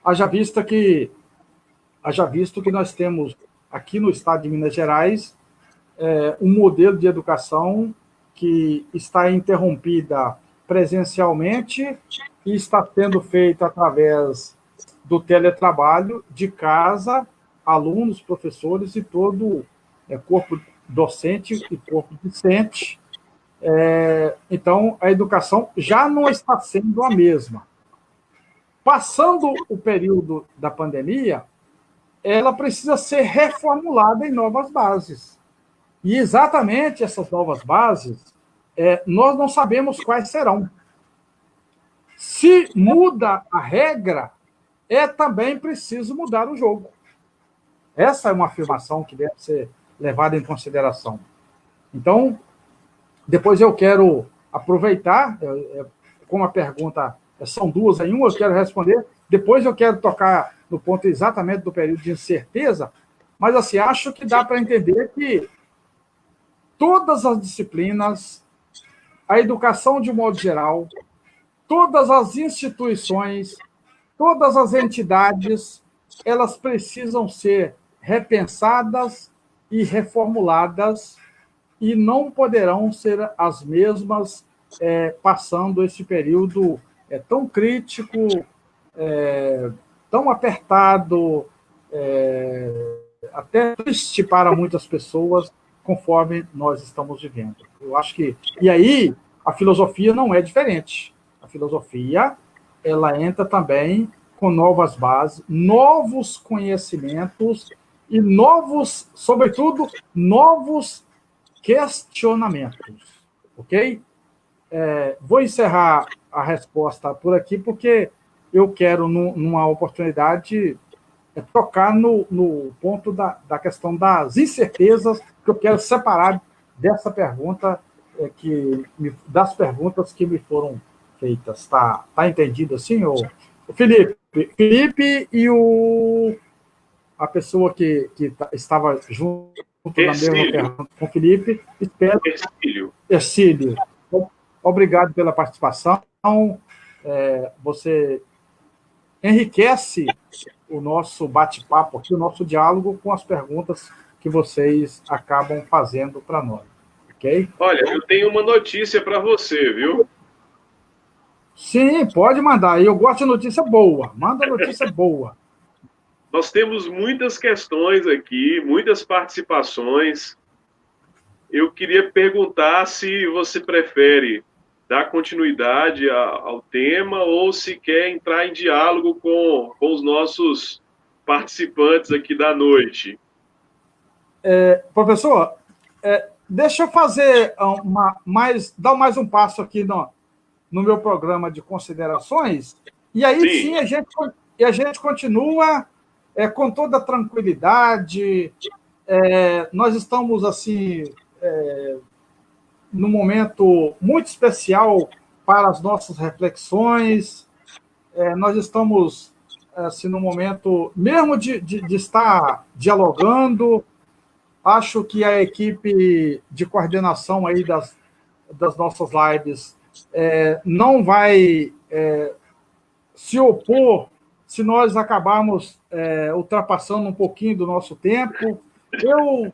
B: haja visto que nós temos aqui no estado de Minas Gerais um modelo de educação que está interrompida presencialmente e está sendo feito através do teletrabalho, de casa, alunos, professores e todo corpo docente e corpo discente. Então, a educação já não está sendo a mesma. Passando o período da pandemia, ela precisa ser reformulada em novas bases. E exatamente essas novas bases, nós não sabemos quais serão. Se muda a regra, também preciso mudar o jogo. Essa é uma afirmação que deve ser levada em consideração. Então, depois eu quero aproveitar, como a pergunta são duas em uma, eu quero responder, depois eu quero tocar no ponto exatamente do período de incerteza, mas assim, acho que dá para entender que todas as disciplinas, a educação de modo geral, todas as instituições, todas as entidades, elas precisam ser repensadas e reformuladas e não poderão ser as mesmas passando esse período tão crítico, tão apertado, até triste para muitas pessoas, conforme nós estamos vivendo. Eu acho que... E aí, a filosofia não é diferente. A filosofia, ela entra também com novas bases, novos conhecimentos e novos, sobretudo, novos questionamentos. Ok? vou encerrar a resposta por aqui, porque eu quero, numa oportunidade, tocar no ponto da questão das incertezas, que eu quero separar dessa pergunta, das perguntas que me foram feitas. Tá entendido assim, o Felipe? Felipe e a pessoa que estava junto na mesma pergunta com o Felipe, espero. Ercílio. Obrigado pela participação. Você enriquece o nosso bate-papo aqui, o nosso diálogo com as perguntas que vocês acabam fazendo para nós. Ok?
A: Olha, eu tenho uma notícia para você, viu?
B: Sim, pode mandar. Eu gosto de notícia boa. Manda notícia boa.
A: Nós temos muitas questões aqui, muitas participações. Eu queria perguntar se você prefere dar continuidade ao tema ou se quer entrar em diálogo com os nossos participantes aqui da noite.
B: Professor, deixa eu fazer dar mais um passo aqui no meu programa de considerações, e aí sim a gente continua com toda tranquilidade. Nós estamos assim num momento muito especial para as nossas reflexões. Nós estamos assim num momento mesmo de estar dialogando. Acho que a equipe de coordenação aí das nossas lives não vai se opor se nós acabarmos ultrapassando um pouquinho do nosso tempo. Eu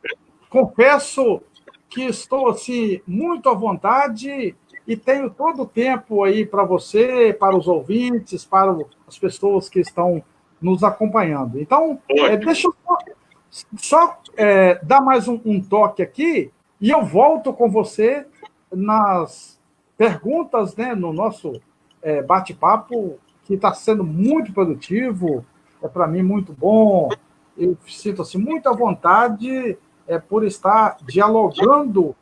B: confesso que estou assim, muito à vontade e tenho todo o tempo aí para você, para os ouvintes, para as pessoas que estão nos acompanhando. Então, deixa eu só dar mais um toque aqui e eu volto com você nas perguntas, né, no nosso bate-papo, que está sendo muito produtivo, para mim muito bom. Eu sinto assim, muito à vontade por estar dialogando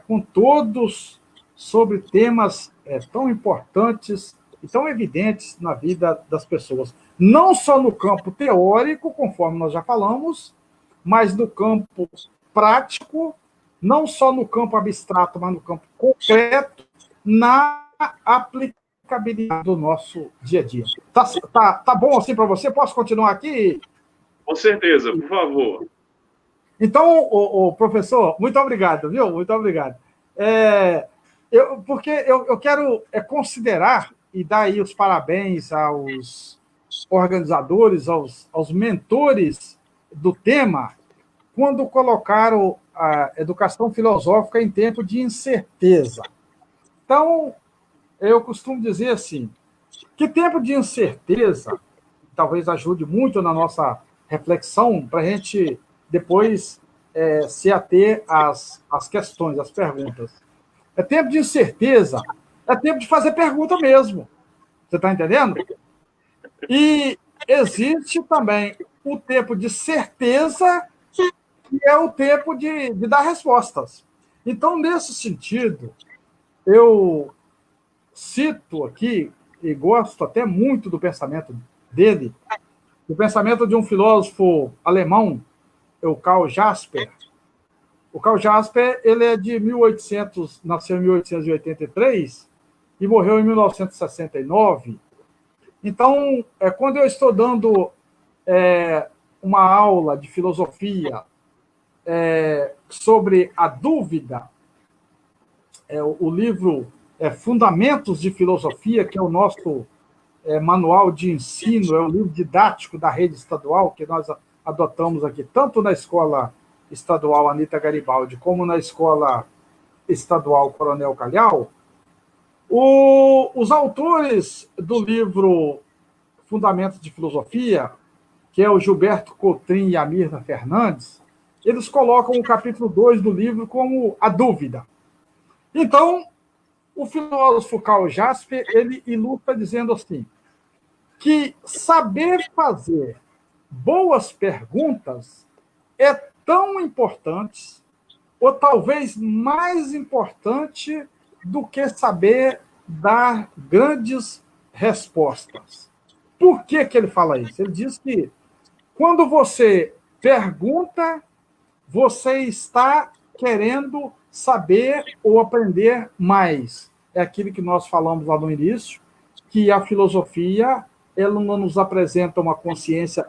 B: com todos sobre temas tão importantes e tão evidentes na vida das pessoas. Não só no campo teórico, conforme nós já falamos, mas no campo prático, não só no campo abstrato, mas no campo concreto, na aplicabilidade do nosso dia a dia. Tá bom assim para você? Posso continuar aqui?
A: Com certeza, por favor.
B: Então, professor, muito obrigado, viu? Muito obrigado. Porque eu quero considerar e dar aí os parabéns aos organizadores, aos mentores do tema, quando colocaram a educação filosófica em tempo de incerteza. Então, eu costumo dizer assim, que tempo de incerteza talvez ajude muito na nossa reflexão para a gente depois se ater às questões, às perguntas. É tempo de incerteza, é tempo de fazer pergunta mesmo. Você está entendendo? E existe também o tempo de certeza, que é o tempo de dar respostas. Então, nesse sentido, eu cito aqui, e gosto até muito do pensamento dele, o pensamento de um filósofo alemão, o Karl Jasper. O Karl Jasper, ele é de 1800, nasceu em 1883 e morreu em 1969. Então, quando eu estou dando uma aula de filosofia sobre a dúvida, o livro Fundamentos de Filosofia, que é o nosso manual de ensino, é o livro didático da rede estadual, que nós adotamos aqui, tanto na escola estadual Anita Garibaldi, como na escola estadual Coronel Calhau. Os autores do livro Fundamentos de Filosofia, que é o Gilberto Cotrim e a Mirna Fernandes, eles colocam o capítulo 2 do livro como a dúvida. Então, o filósofo Karl Jasper, ele ilustra dizendo assim, que saber fazer boas perguntas é tão importante, ou talvez mais importante do que saber dar grandes respostas. Por que ele fala isso? Ele diz que quando você pergunta, você está querendo saber ou aprender mais. É aquilo que nós falamos lá no início, que a filosofia ela não nos apresenta uma consciência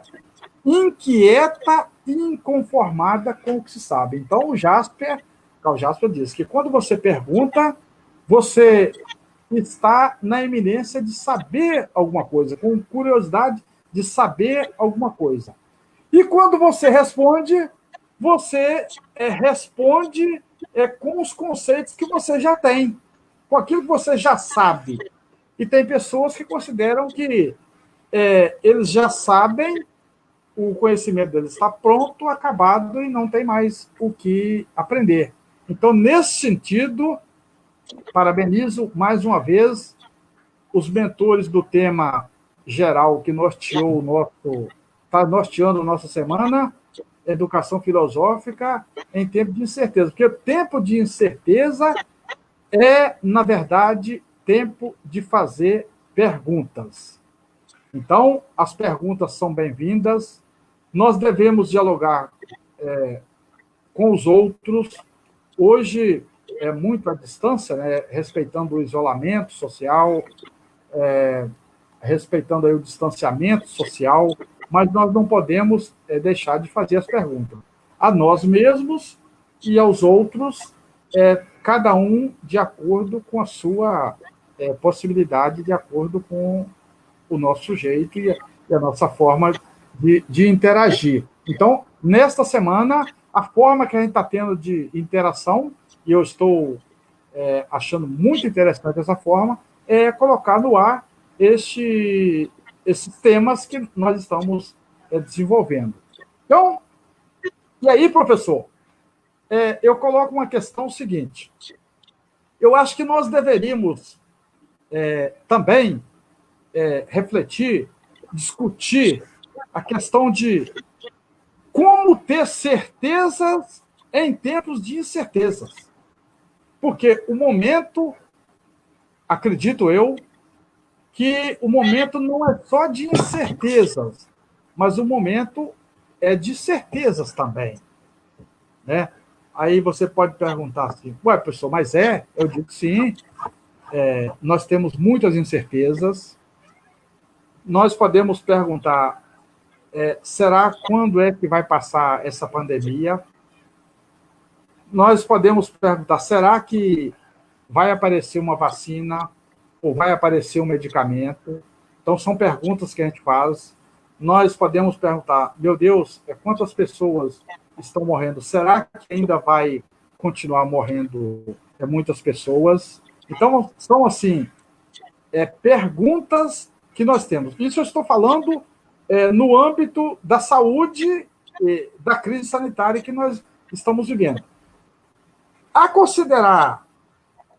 B: inquieta e inconformada com o que se sabe. Então, Karl Jasper diz que quando você pergunta, você está na iminência de saber alguma coisa, com curiosidade de saber alguma coisa. E quando você responde, você responde com os conceitos que você já tem, com aquilo que você já sabe. E tem pessoas que consideram que eles já sabem, o conhecimento deles está pronto, acabado, e não tem mais o que aprender. Então, nesse sentido, parabenizo mais uma vez os mentores do tema geral que está norteando nossa semana, educação filosófica em tempo de incerteza. Porque o tempo de incerteza é, na verdade, tempo de fazer perguntas. Então, as perguntas são bem-vindas. Nós devemos dialogar com os outros. Hoje é muito à distância, né? Respeitando o isolamento social, respeitando aí o distanciamento social, mas nós não podemos deixar de fazer as perguntas a nós mesmos e aos outros, cada um de acordo com a sua possibilidade, de acordo com o nosso jeito e a nossa forma de interagir. Então, nesta semana, a forma que a gente está tendo de interação, e eu estou achando muito interessante essa forma, é colocar no ar esses temas que nós estamos desenvolvendo. Então, e aí, professor, eu coloco uma questão seguinte. Eu acho que nós deveríamos também refletir, discutir a questão de como ter certezas em tempos de incertezas. Porque o momento, acredito eu, que o momento não é só de incertezas, mas o momento é de certezas também. Né? Aí você pode perguntar assim, ué, professor, mas Eu digo sim, nós temos muitas incertezas. Nós podemos perguntar, será quando é que vai passar essa pandemia? Nós podemos perguntar, será que vai aparecer uma vacina ou vai aparecer um medicamento? Então, são perguntas que a gente faz. Nós podemos perguntar, meu Deus, quantas pessoas estão morrendo? Será que ainda vai continuar morrendo muitas pessoas? Então, são, assim, perguntas que nós temos. Isso eu estou falando no âmbito da saúde, da crise sanitária que nós estamos vivendo. A considerar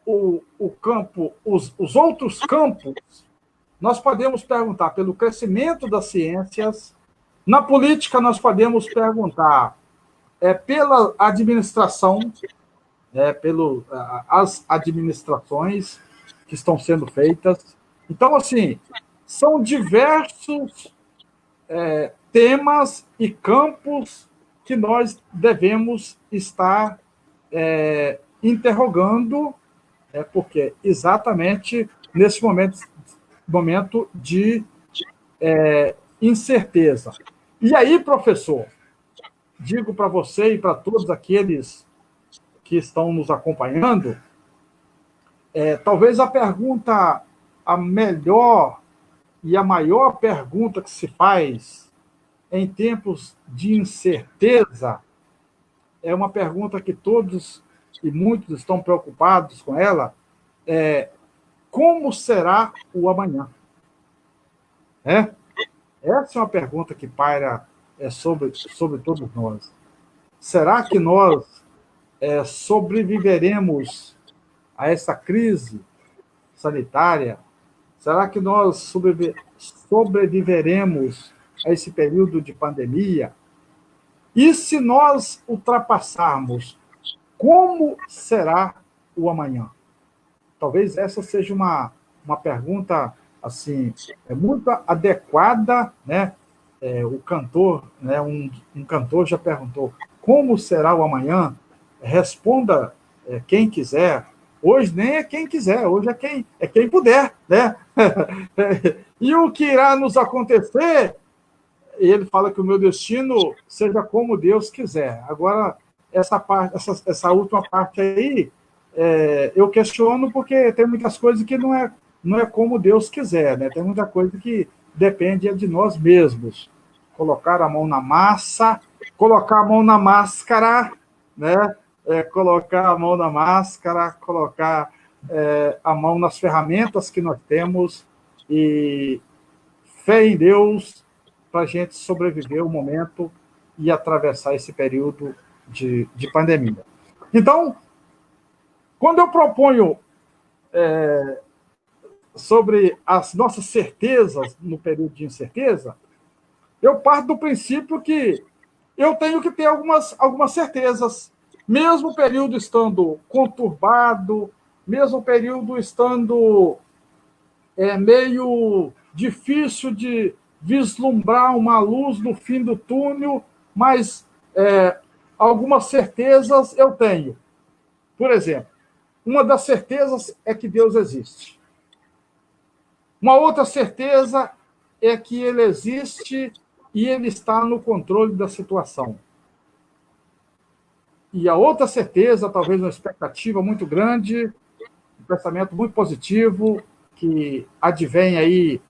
B: o campo, os outros campos, nós podemos perguntar pelo crescimento das ciências. Na política, nós podemos perguntar pela administração, as administrações que estão sendo feitas. Então, assim, são diversos temas e campos que nós devemos estar interrogando, porque exatamente nesse momento de incerteza. E aí, professor, digo para você e para todos aqueles que estão nos acompanhando, talvez a melhor e a maior pergunta que se faz em tempos de incerteza é uma pergunta que todos e muitos estão preocupados com ela, como será o amanhã? Essa é uma pergunta que paira sobre todos nós. Será que nós sobreviveremos a essa crise sanitária? Será que nós sobreviveremos a esse período de pandemia? E se nós ultrapassarmos, como será o amanhã? talvez essa seja uma pergunta assim, muito adequada, né? O cantor, né? Um cantor já perguntou como será o amanhã? Responda quem quiser. Hoje nem é quem quiser, hoje é quem puder, né? E o que irá nos acontecer? Ele fala que o meu destino seja como Deus quiser. Agora, essa última parte aí, eu questiono porque tem muitas coisas que não é como Deus quiser, né? Tem muita coisa que depende de nós mesmos. Colocar a mão na massa, colocar a mão na máscara, né? Colocar a mão na máscara, colocar a mão nas ferramentas que nós temos e fé em Deus para a gente sobreviver o momento e atravessar esse período de pandemia. Então, quando eu proponho sobre as nossas certezas no período de incerteza, eu parto do princípio que eu tenho que ter algumas certezas, mesmo o período estando conturbado, mesmo o período estando meio difícil de vislumbrar uma luz no fim do túnel, mas algumas certezas eu tenho. Por exemplo, uma das certezas é que Deus existe. Uma outra certeza é que Ele existe e Ele está no controle da situação. E a outra certeza, talvez uma expectativa muito grande, um pensamento muito positivo, que advém aí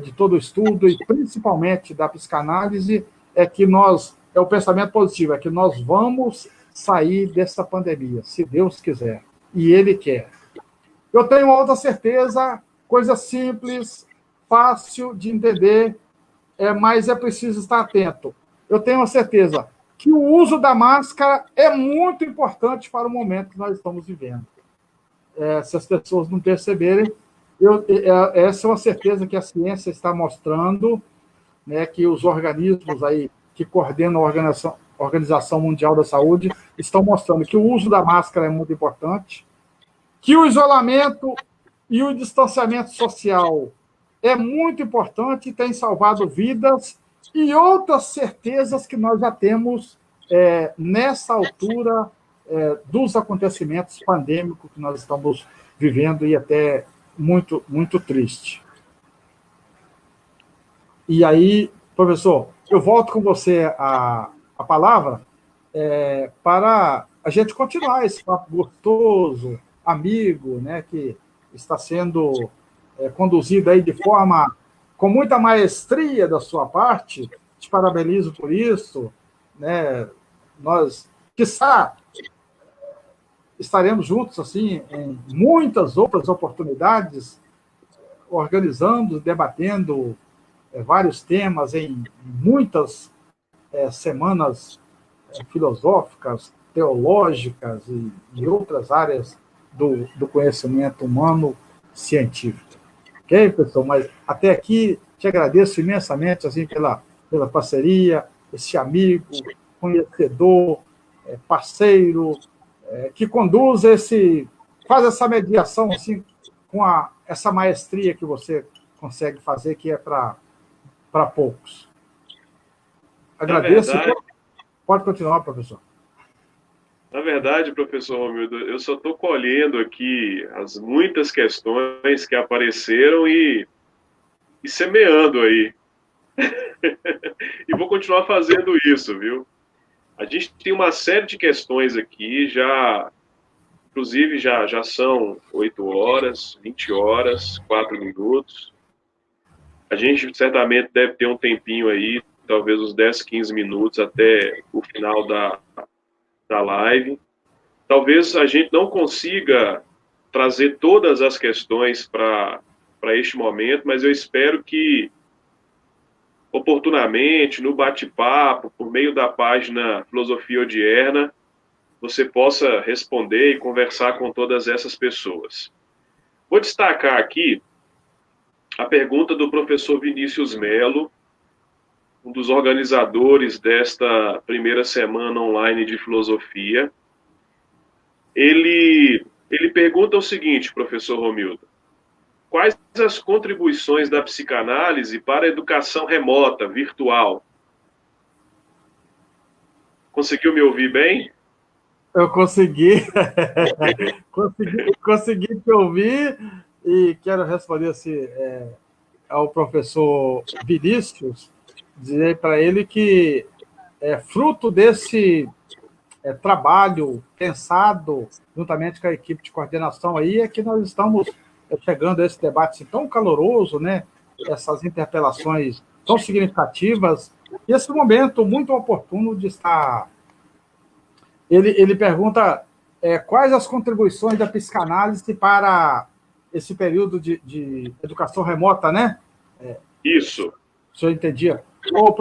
B: de todo o estudo e principalmente da psicanálise, é o pensamento positivo, é que nós vamos sair dessa pandemia, se Deus quiser, e Ele quer. Eu tenho outra certeza, coisa simples, fácil de entender, mas é preciso estar atento. Eu tenho a certeza que o uso da máscara é muito importante para o momento que nós estamos vivendo. Se as pessoas não perceberem, essa é uma certeza que a ciência está mostrando, né, que os organismos aí que coordenam a Organização Mundial da Saúde estão mostrando que o uso da máscara é muito importante, que o isolamento e o distanciamento social é muito importante e tem salvado vidas, e outras certezas que nós já temos nessa altura dos acontecimentos pandêmicos que nós estamos vivendo e até muito, muito triste. E aí, professor, eu volto com você a palavra para a gente continuar esse papo gostoso, amigo, né, que está sendo conduzido aí de forma com muita maestria da sua parte. Te parabenizo por isso, né? Nós, quiçá, estaremos juntos assim em muitas outras oportunidades, organizando, debatendo vários temas em muitas semanas filosóficas, teológicas e outras áreas do conhecimento humano científico. Ok, pessoal? Mas até aqui te agradeço imensamente assim, pela parceria, esse amigo, conhecedor, parceiro, que faz essa mediação assim, com essa maestria que você consegue fazer, que é para poucos. Agradeço. Pode continuar, professor.
A: Na verdade, professor Romildo, eu só estou colhendo aqui as muitas questões que apareceram e semeando aí. E vou continuar fazendo isso, viu? A gente tem uma série de questões aqui, inclusive já são 8 horas, 20 horas, 4 minutos. A gente certamente deve ter um tempinho aí, talvez uns 10, 15 minutos até o final da live. Talvez a gente não consiga trazer todas as questões para este momento, mas eu espero que oportunamente, no bate-papo, por meio da página Filosofia Odierna, você possa responder e conversar com todas essas pessoas. Vou destacar aqui a pergunta do professor Vinícius Melo, um dos organizadores desta primeira semana online de filosofia. Ele pergunta o seguinte, professor Romildo: quais as contribuições da psicanálise para a educação remota, virtual? Conseguiu me ouvir bem?
B: Eu consegui, consegui te ouvir e quero responder ao professor Vinícius, dizer para ele que é fruto desse trabalho pensado juntamente com a equipe de coordenação aí é que nós estamos chegando a esse debate assim, tão caloroso, né? Essas interpelações tão significativas e esse momento muito oportuno de estar. Ele pergunta quais as contribuições da psicanálise para esse período de educação remota, né?
A: Isso.
B: O senhor entendia? Ô,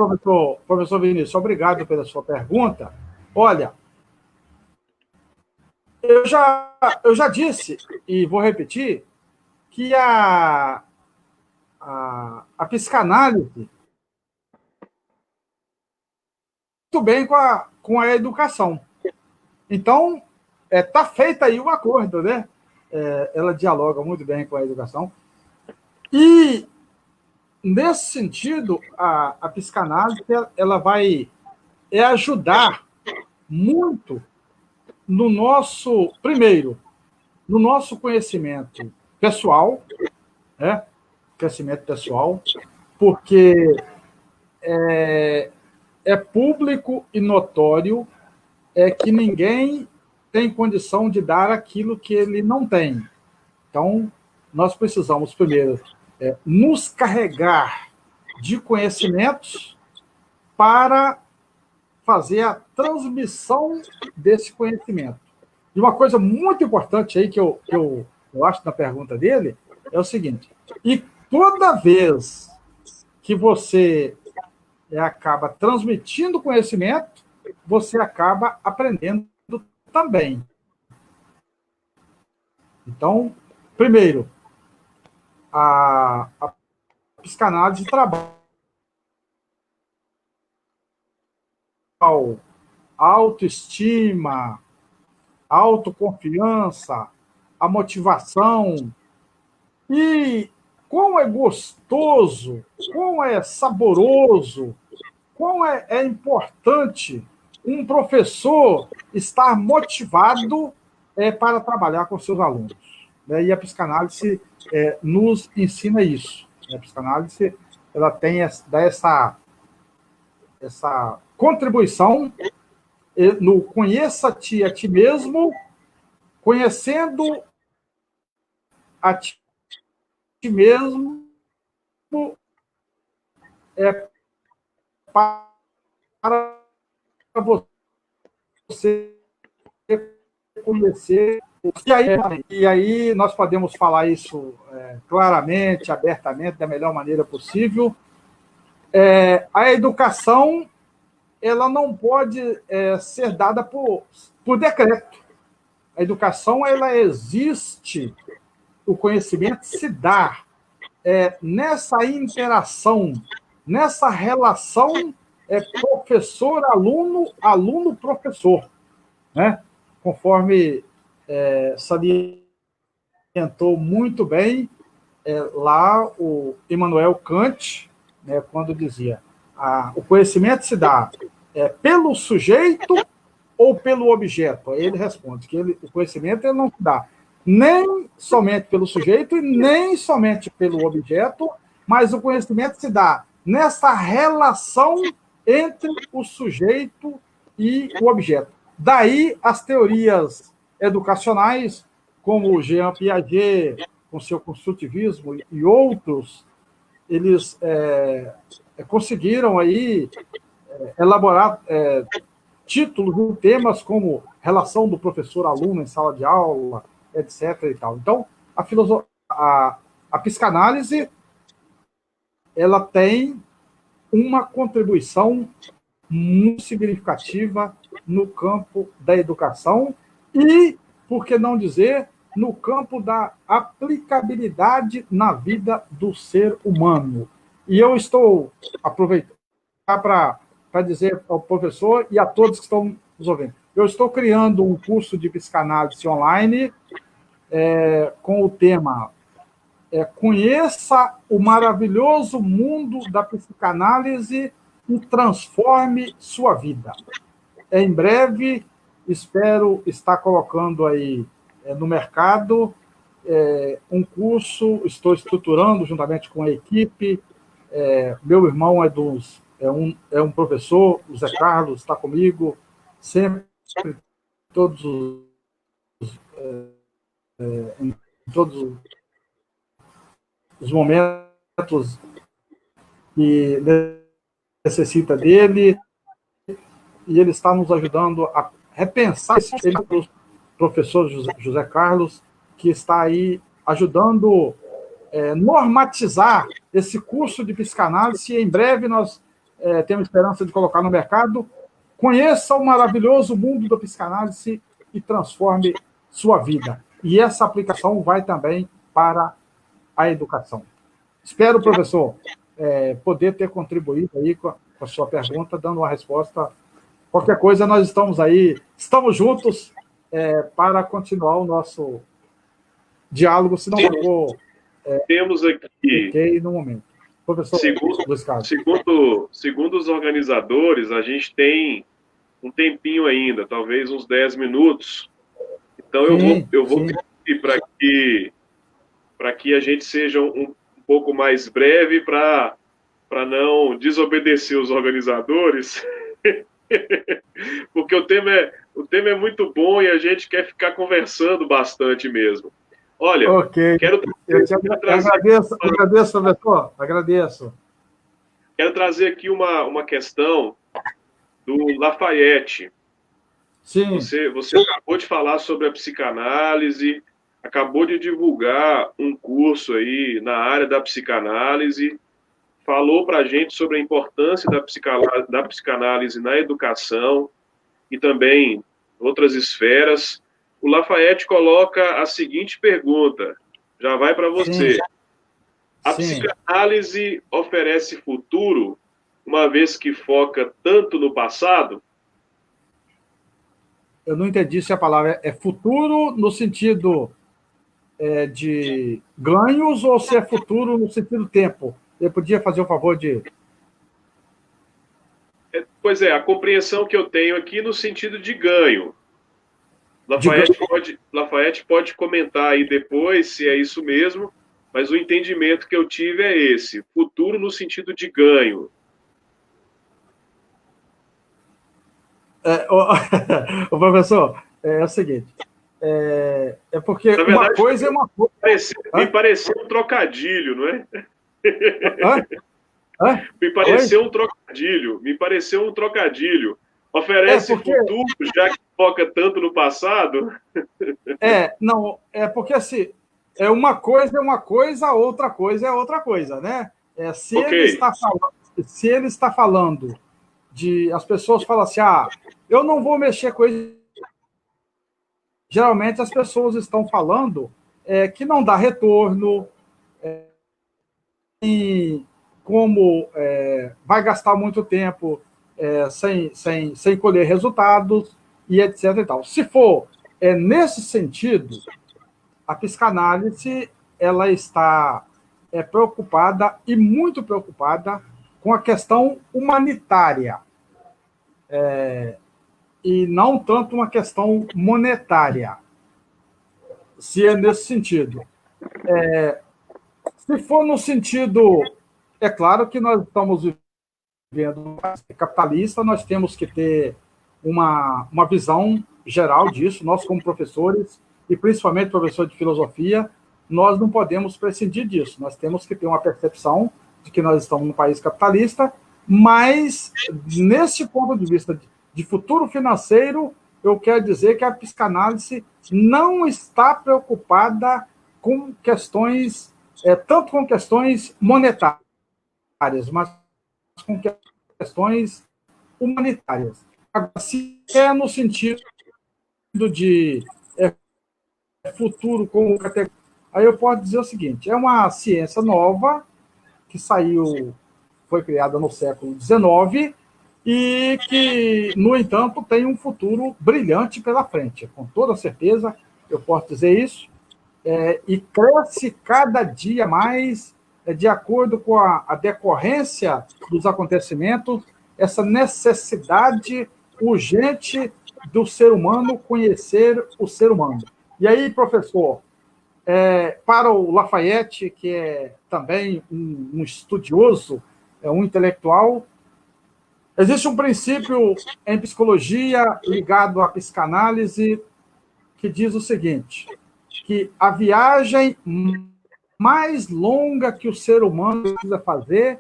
B: professor Vinícius, obrigado pela sua pergunta. Olha, eu já disse, e vou repetir, que a psicanálise muito bem com a educação. Então, está feito aí o acordo, né? Ela dialoga muito bem com a educação. E, nesse sentido, a psicanálise ela vai ajudar muito no nosso, primeiro, no nosso conhecimento pessoal, né? Crescimento pessoal, porque é público e notório que ninguém tem condição de dar aquilo que ele não tem. Então, nós precisamos, primeiro, nos carregar de conhecimentos para fazer a transmissão desse conhecimento. E uma coisa muito importante aí que eu acho na pergunta dele é o seguinte: e toda vez que você acaba transmitindo conhecimento, você acaba aprendendo também. Então, primeiro, a psicanálise trabalha autoestima, autoconfiança, a motivação. E como é gostoso, como é saboroso, como é importante um professor estar motivado para trabalhar com seus alunos. E a psicanálise nos ensina isso. A psicanálise ela dá essa contribuição no conheça-te a ti mesmo, conhecendo a ti mesmo para você conhecer. E aí nós podemos falar isso claramente, abertamente, da melhor maneira possível. A educação ela não pode ser dada por decreto. A educação ela existe, o conhecimento se dá nessa interação, nessa relação professor-aluno, aluno-professor, né? Conforme salientou muito bem lá o Immanuel Kant, né, quando dizia o conhecimento se dá pelo sujeito ou pelo objeto? Aí ele responde que o conhecimento ele não se dá nem somente pelo sujeito e nem somente pelo objeto, mas o conhecimento se dá nessa relação entre o sujeito e o objeto. Daí as teorias educacionais, como Jean Piaget, com seu construtivismo e outros, eles conseguiram aí elaborar títulos e temas como relação do professor-aluno em sala de aula, etc. E tal. Então, a psicanálise ela tem uma contribuição muito significativa no campo da educação e, por que não dizer, no campo da aplicabilidade na vida do ser humano. E eu estou aproveitando para dizer ao professor e a todos que estão nos ouvindo. Eu estou criando um curso de psicanálise online com o tema Conheça o maravilhoso mundo da psicanálise e transforme sua vida. Em breve, espero estar colocando aí no mercado um curso, estou estruturando juntamente com a equipe. Meu irmão é um professor, o Zé Carlos, está comigo sempre, todos em todos os momentos que necessita dele, e ele está nos ajudando a repensar esse professor José Carlos, que está aí ajudando normatizar esse curso de psicanálise, e em breve nós temos esperança de colocar no mercado. Conheça o maravilhoso mundo da psicanálise e transforme sua vida. E essa aplicação vai também para a educação. Espero, professor, poder ter contribuído aí com a sua pergunta, dando uma resposta. Qualquer coisa, nós estamos aí, estamos juntos para continuar o nosso diálogo, se não for...
A: Temos aqui...
B: no momento. Professor Luiz Carlos.
A: Segundo os organizadores, a gente tem um tempinho ainda, talvez uns 10 minutos. Então, eu vou pedir para que a gente seja um pouco mais breve para não desobedecer os organizadores, porque o tema é muito bom e a gente quer ficar conversando bastante mesmo. Olha,
B: agradeço, professor, agradeço.
A: Quero trazer aqui uma questão do Lafayette.
B: Sim.
A: Você acabou de falar sobre a psicanálise, acabou de divulgar um curso aí na área da psicanálise, falou para a gente sobre a importância da psicanálise na educação e também outras esferas. O Lafayette coloca a seguinte pergunta, já vai para você. Sim. A psicanálise oferece futuro, uma vez que foca tanto no passado?
B: Eu não entendi se a palavra é futuro no sentido de ganhos ou se é futuro no sentido tempo. Eu podia fazer o favor de...
A: Pois é, a compreensão que eu tenho aqui no sentido de ganho. Lafayette pode comentar aí depois se é isso mesmo, mas o entendimento que eu tive é esse, futuro no sentido de ganho.
B: O professor, é o seguinte, porque verdade, uma coisa é uma coisa...
A: Me pareceu um trocadilho, não é? Me pareceu um trocadilho. Oferece futuro, já que foca tanto no passado?
B: Não, porque assim, uma coisa é uma coisa, outra coisa é outra coisa, né? Se ele está falando as pessoas falam assim, eu não vou mexer com isso. Geralmente as pessoas estão falando que não dá retorno, e como vai gastar muito tempo sem colher resultados, e etc. E tal. Se for nesse sentido, a psicanálise ela está preocupada, e muito preocupada, com a questão humanitária, e não tanto uma questão monetária, se é nesse sentido. Se for no sentido... É claro que nós estamos vivendo um país capitalista, nós temos que ter uma visão geral disso. Nós, como professores, e principalmente professor de filosofia, nós não podemos prescindir disso. Nós temos que ter uma percepção de que nós estamos num país capitalista, mas, nesse ponto de vista de futuro financeiro, eu quero dizer que a psicanálise não está preocupada com questões, tanto com questões monetárias, mas com questões humanitárias. Agora, se é no sentido de futuro como categoria, aí eu posso dizer o seguinte, é uma ciência nova que foi criada no século XIX e que, no entanto, tem um futuro brilhante pela frente. Com toda certeza, eu posso dizer isso. e cresce cada dia mais, de acordo com a decorrência dos acontecimentos, essa necessidade urgente do ser humano conhecer o ser humano. E aí, professor, para o Lafayette, que é também um estudioso, um intelectual, existe um princípio em psicologia ligado à psicanálise que diz o seguinte, que a viagem mais longa que o ser humano precisa fazer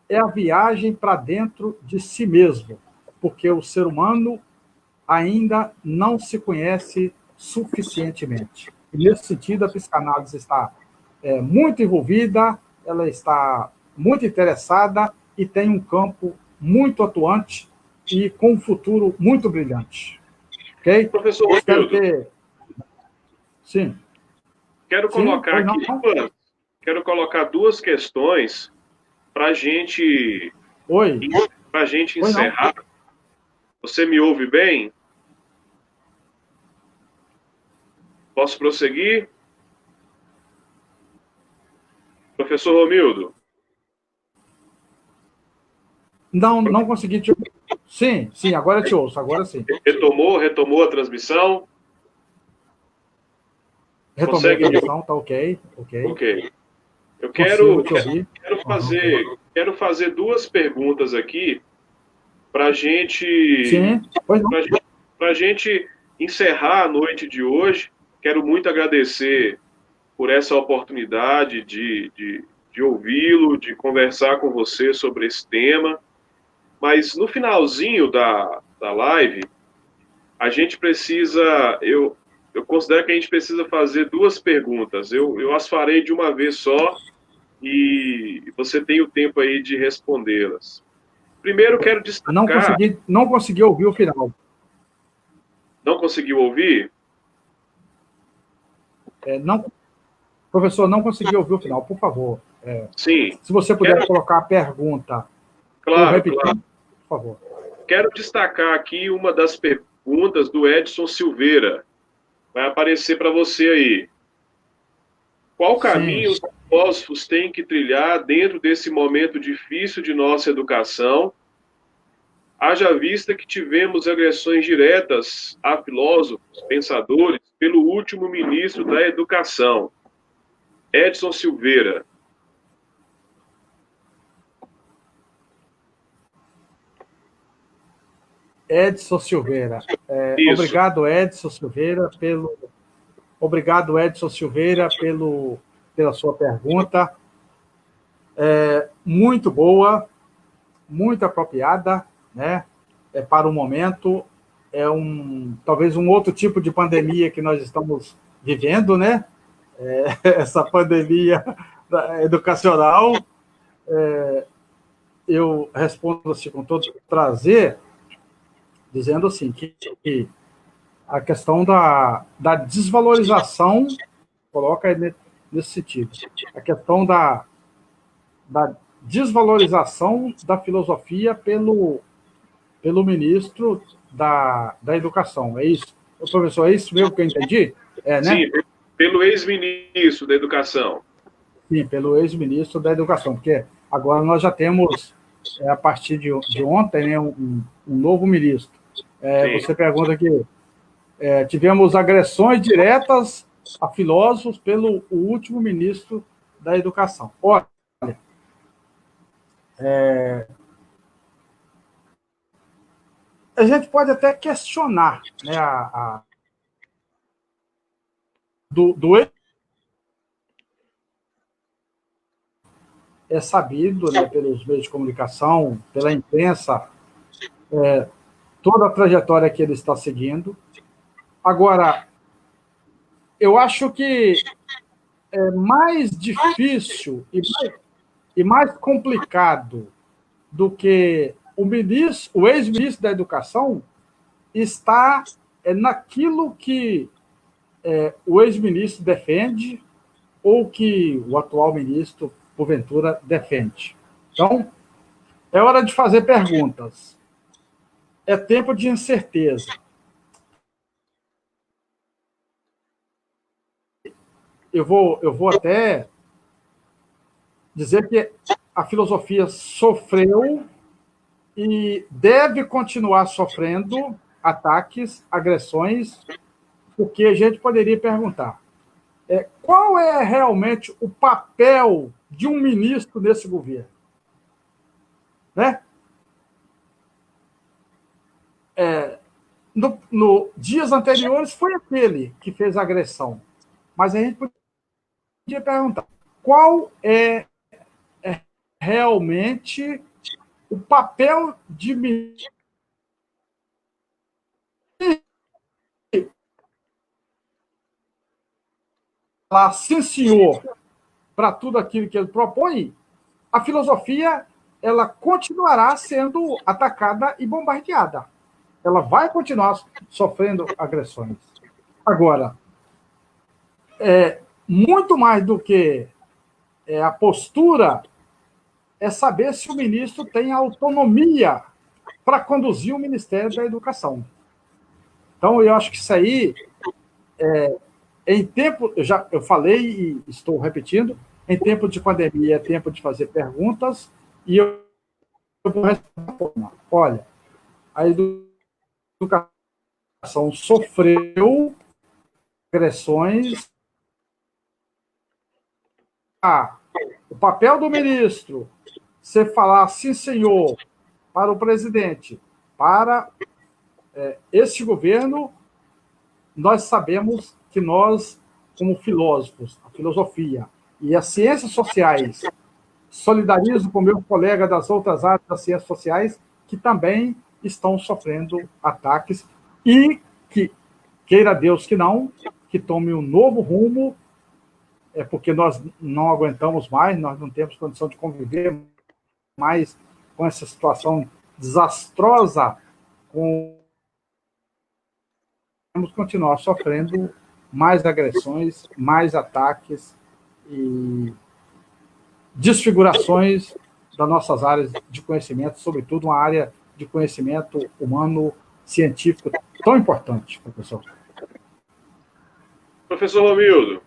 B: é a viagem para dentro de si mesmo, porque o ser humano ainda não se conhece suficientemente. E, nesse sentido, a psicanálise está muito envolvida, ela está muito interessada e tem um campo muito atuante e com um futuro muito brilhante. Ok?
A: Professor
B: Espero
A: Romildo,
B: ter... Sim.
A: quero colocar aqui, quero colocar duas questões para
B: Oi.
A: a gente
B: Oi,
A: encerrar. Não. Você me ouve bem? Posso prosseguir? Professor Romildo?
B: Não consegui te ouvir. Sim, agora eu te ouço, agora sim.
A: Retomou a transmissão?
B: Retomei a transmissão, tá ok.
A: Ok. Eu quero fazer duas perguntas aqui para a gente encerrar a noite de hoje. Quero muito agradecer por essa oportunidade de ouvi-lo, de conversar com você sobre esse tema. Mas no finalzinho da live, a gente precisa, eu considero que a gente precisa fazer duas perguntas. Eu as farei de uma vez só e você tem o tempo aí de respondê-las. Primeiro, quero destacar...
B: Não consegui ouvir o final.
A: Não conseguiu ouvir?
B: Professor, não consegui ouvir o final, por favor.
A: Sim.
B: Se você puder colocar a pergunta,
A: claro,
B: repetir, por favor.
A: Quero destacar aqui uma das perguntas do Edson Silveira. Vai aparecer para você aí. Qual caminho os filósofos têm que trilhar dentro desse momento difícil de nossa educação? Haja vista que tivemos agressões diretas a filósofos, pensadores, pelo último ministro da Educação, Edson Silveira.
B: Edson Silveira. Obrigado, Edson Silveira, pela sua pergunta. Muito boa, muito apropriada, né? Para o momento. Talvez um outro tipo de pandemia que nós estamos vivendo, né? Essa pandemia educacional. Eu respondo assim, com todo prazer, dizendo assim, que a questão da desvalorização, coloca nesse sentido, a questão da desvalorização da filosofia pelo ministro da Educação. É isso? Professor, é isso mesmo que eu entendi? Né?
A: Sim, pelo ex-ministro da Educação.
B: Sim, pelo ex-ministro da Educação, porque agora nós já temos, a partir de ontem, né, um novo ministro. Você pergunta aqui, tivemos agressões diretas a filósofos pelo último ministro da Educação. Olha, a gente pode até questionar, né, é sabido, né, pelos meios de comunicação, pela imprensa, toda a trajetória que ele está seguindo. Agora, eu acho que é mais difícil e mais complicado do que o ex-ministro da Educação está naquilo que o ex-ministro defende ou que o atual ministro, porventura, defende. Então, é hora de fazer perguntas. É tempo de incerteza. eu vou até dizer que a filosofia sofreu e deve continuar sofrendo ataques, agressões, porque a gente poderia perguntar qual é realmente o papel de um ministro nesse governo, né? No dias anteriores foi aquele que fez a agressão, mas a gente podia perguntar qual é realmente o papel de falar sim, senhor, para tudo aquilo que ele propõe. A filosofia ela continuará sendo atacada e bombardeada. Ela vai continuar sofrendo agressões. Agora, muito mais do que a postura, é saber se o ministro tem autonomia para conduzir o Ministério da Educação. Então, eu acho que isso aí, em tempo, eu falei e estou repetindo, em tempo de pandemia é tempo de fazer perguntas, e eu vou responder. Olha, a educação sofreu agressões. O papel do ministro, você falar sim, senhor, para o presidente, para este governo, nós sabemos que nós, como filósofos, a filosofia e as ciências sociais, solidarizo com meu colega das outras áreas das ciências sociais, que também estão sofrendo ataques e que, queira Deus que não, que tome um novo rumo, porque nós não aguentamos mais, nós não temos condição de conviver mais com essa situação desastrosa, vamos continuar sofrendo mais agressões, mais ataques e desfigurações das nossas áreas de conhecimento, sobretudo uma área de conhecimento humano científico tão importante, professor.
A: Professor Romildo.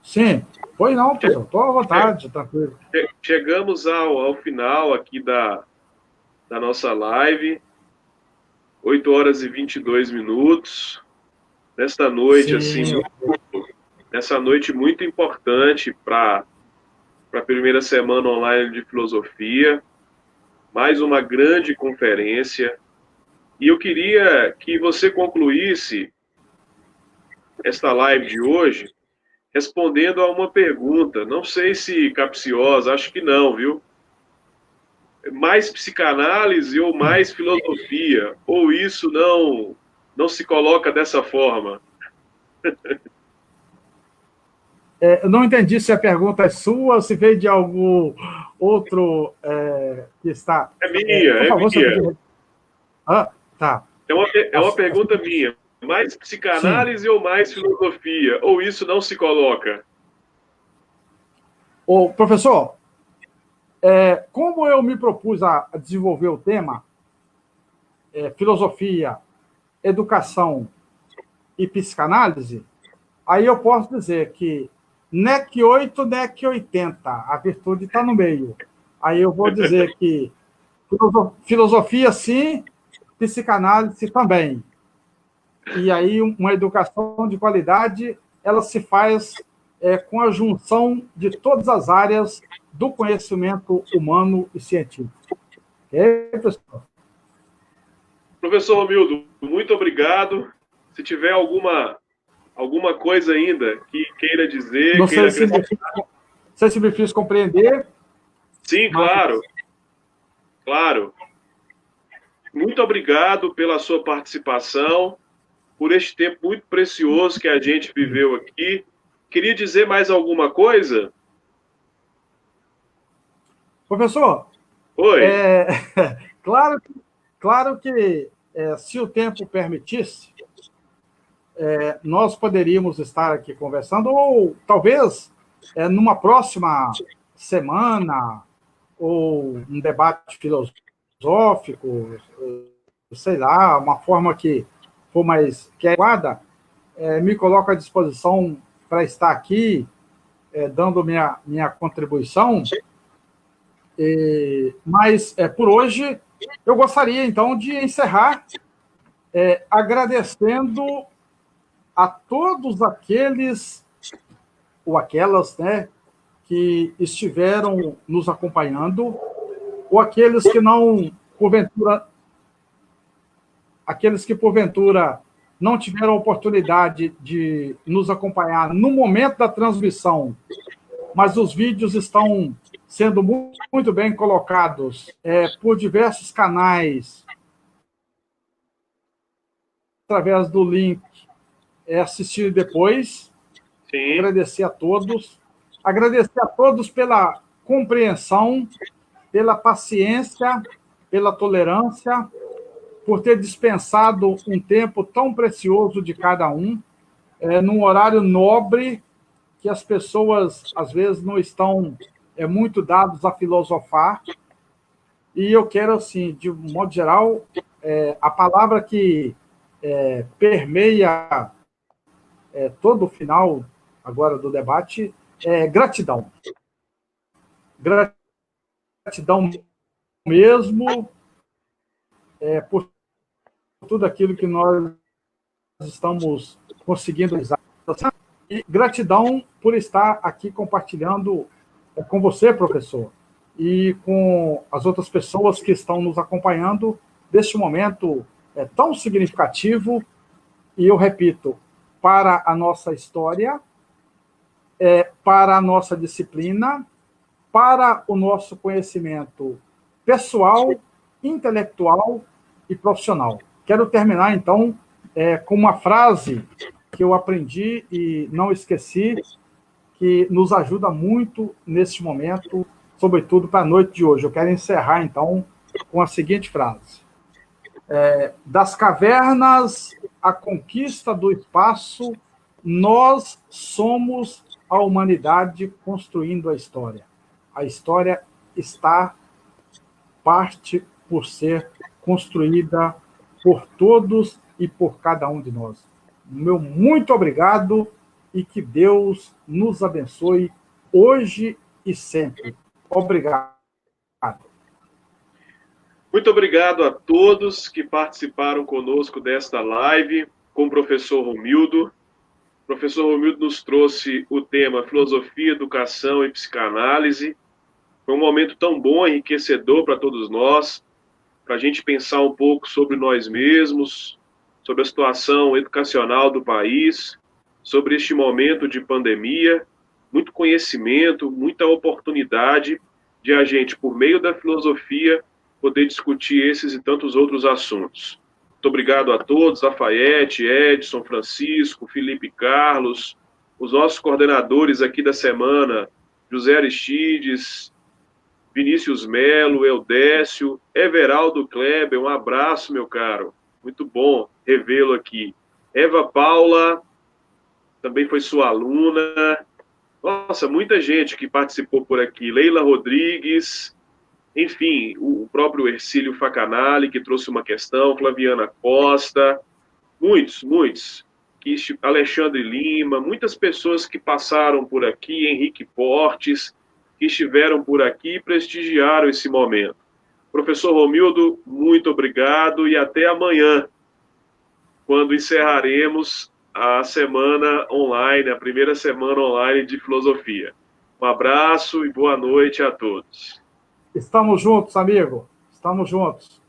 B: Sim, pois não, professor. Estou à vontade, tranquilo.
A: Chegamos ao final aqui da nossa live, 8 horas e 22 minutos, nesta noite, nessa noite muito importante para a primeira semana online de filosofia, mais uma grande conferência, e eu queria que você concluísse esta live de hoje respondendo a uma pergunta, não sei se capciosa, acho que não, viu? Mais psicanálise ou mais filosofia? Ou isso não se coloca dessa forma?
B: Eu não entendi se a pergunta é sua ou se veio de algum outro que está...
A: É minha,
B: por favor,
A: minha.
B: Tá.
A: É uma pergunta minha. Mais psicanálise ou mais filosofia? Ou isso não se coloca?
B: Ô, professor, como eu me propus a desenvolver o tema filosofia, educação e psicanálise, aí eu posso dizer que NEC 8, NEC 80, a virtude está no meio. Aí eu vou dizer que filosofia sim, psicanálise também. E aí uma educação de qualidade, ela se faz com a junção de todas as áreas do conhecimento humano e científico. Professor?
A: Professor Romildo, muito obrigado. Se tiver alguma coisa ainda que queira dizer,
B: não sei se me fiz compreender.
A: Sim, claro. Claro. Muito obrigado pela sua participação, por este tempo muito precioso que a gente viveu aqui. Queria dizer mais alguma coisa?
B: Professor,
A: Oi.
B: Claro que se o tempo permitisse, nós poderíamos estar aqui conversando, ou talvez numa próxima semana, ou um debate filosófico, sei lá, uma forma que for mais adequada, me coloco à disposição para estar aqui, dando minha contribuição. Mas, por hoje, eu gostaria, então, de encerrar agradecendo a todos aqueles ou aquelas, né, que estiveram nos acompanhando, ou aqueles que porventura não tiveram a oportunidade de nos acompanhar no momento da transmissão, mas os vídeos estão sendo muito bem colocados por diversos canais, através do link, assistir depois. Sim. Agradecer a todos pela compreensão, pela paciência, pela tolerância, por ter dispensado um tempo tão precioso de cada um, num horário nobre, que as pessoas, às vezes, não estão muito dados a filosofar. E eu quero, assim, de um modo geral, a palavra que permeia todo o final agora do debate é gratidão. Gratidão mesmo por tudo aquilo que nós estamos conseguindo realizar. E gratidão por estar aqui compartilhando com você, professor, e com as outras pessoas que estão nos acompanhando deste momento tão significativo, e eu repito, para a nossa história, para a nossa disciplina, para o nosso conhecimento pessoal, intelectual e profissional. Quero terminar, então, com uma frase que eu aprendi e não esqueci, que nos ajuda muito neste momento, sobretudo para a noite de hoje. Eu quero encerrar, então, com a seguinte frase. Das cavernas à conquista do espaço, nós somos a humanidade construindo a história. A história parte por ser construída por todos e por cada um de nós. Meu muito obrigado e que Deus nos abençoe hoje e sempre. Obrigado.
A: Muito obrigado a todos que participaram conosco desta live com o professor Romildo. O professor Romildo nos trouxe o tema Filosofia, Educação e Psicanálise. Foi um momento tão bom, enriquecedor para todos nós, para a gente pensar um pouco sobre nós mesmos, sobre a situação educacional do país, sobre este momento de pandemia, muito conhecimento, muita oportunidade de a gente, por meio da filosofia, poder discutir esses e tantos outros assuntos. Muito obrigado a todos, Lafayette, Edson, Francisco, Felipe Carlos, os nossos coordenadores aqui da semana, José Aristides, Vinícius Melo, Eudécio, Everaldo Kleber, um abraço, meu caro. Muito bom revê-lo aqui. Eva Paula, também foi sua aluna. Nossa, muita gente que participou por aqui. Leila Rodrigues, enfim, o próprio Hercílio Facanali, que trouxe uma questão, Flaviana Costa, muitos. Alexandre Lima, muitas pessoas que passaram por aqui, Henrique Portes, que estiveram por aqui e prestigiaram esse momento. Professor Romildo, muito obrigado e até amanhã, quando encerraremos a semana online, a primeira semana online de filosofia. Um abraço e boa noite a todos.
B: Estamos juntos, amigo. Estamos juntos.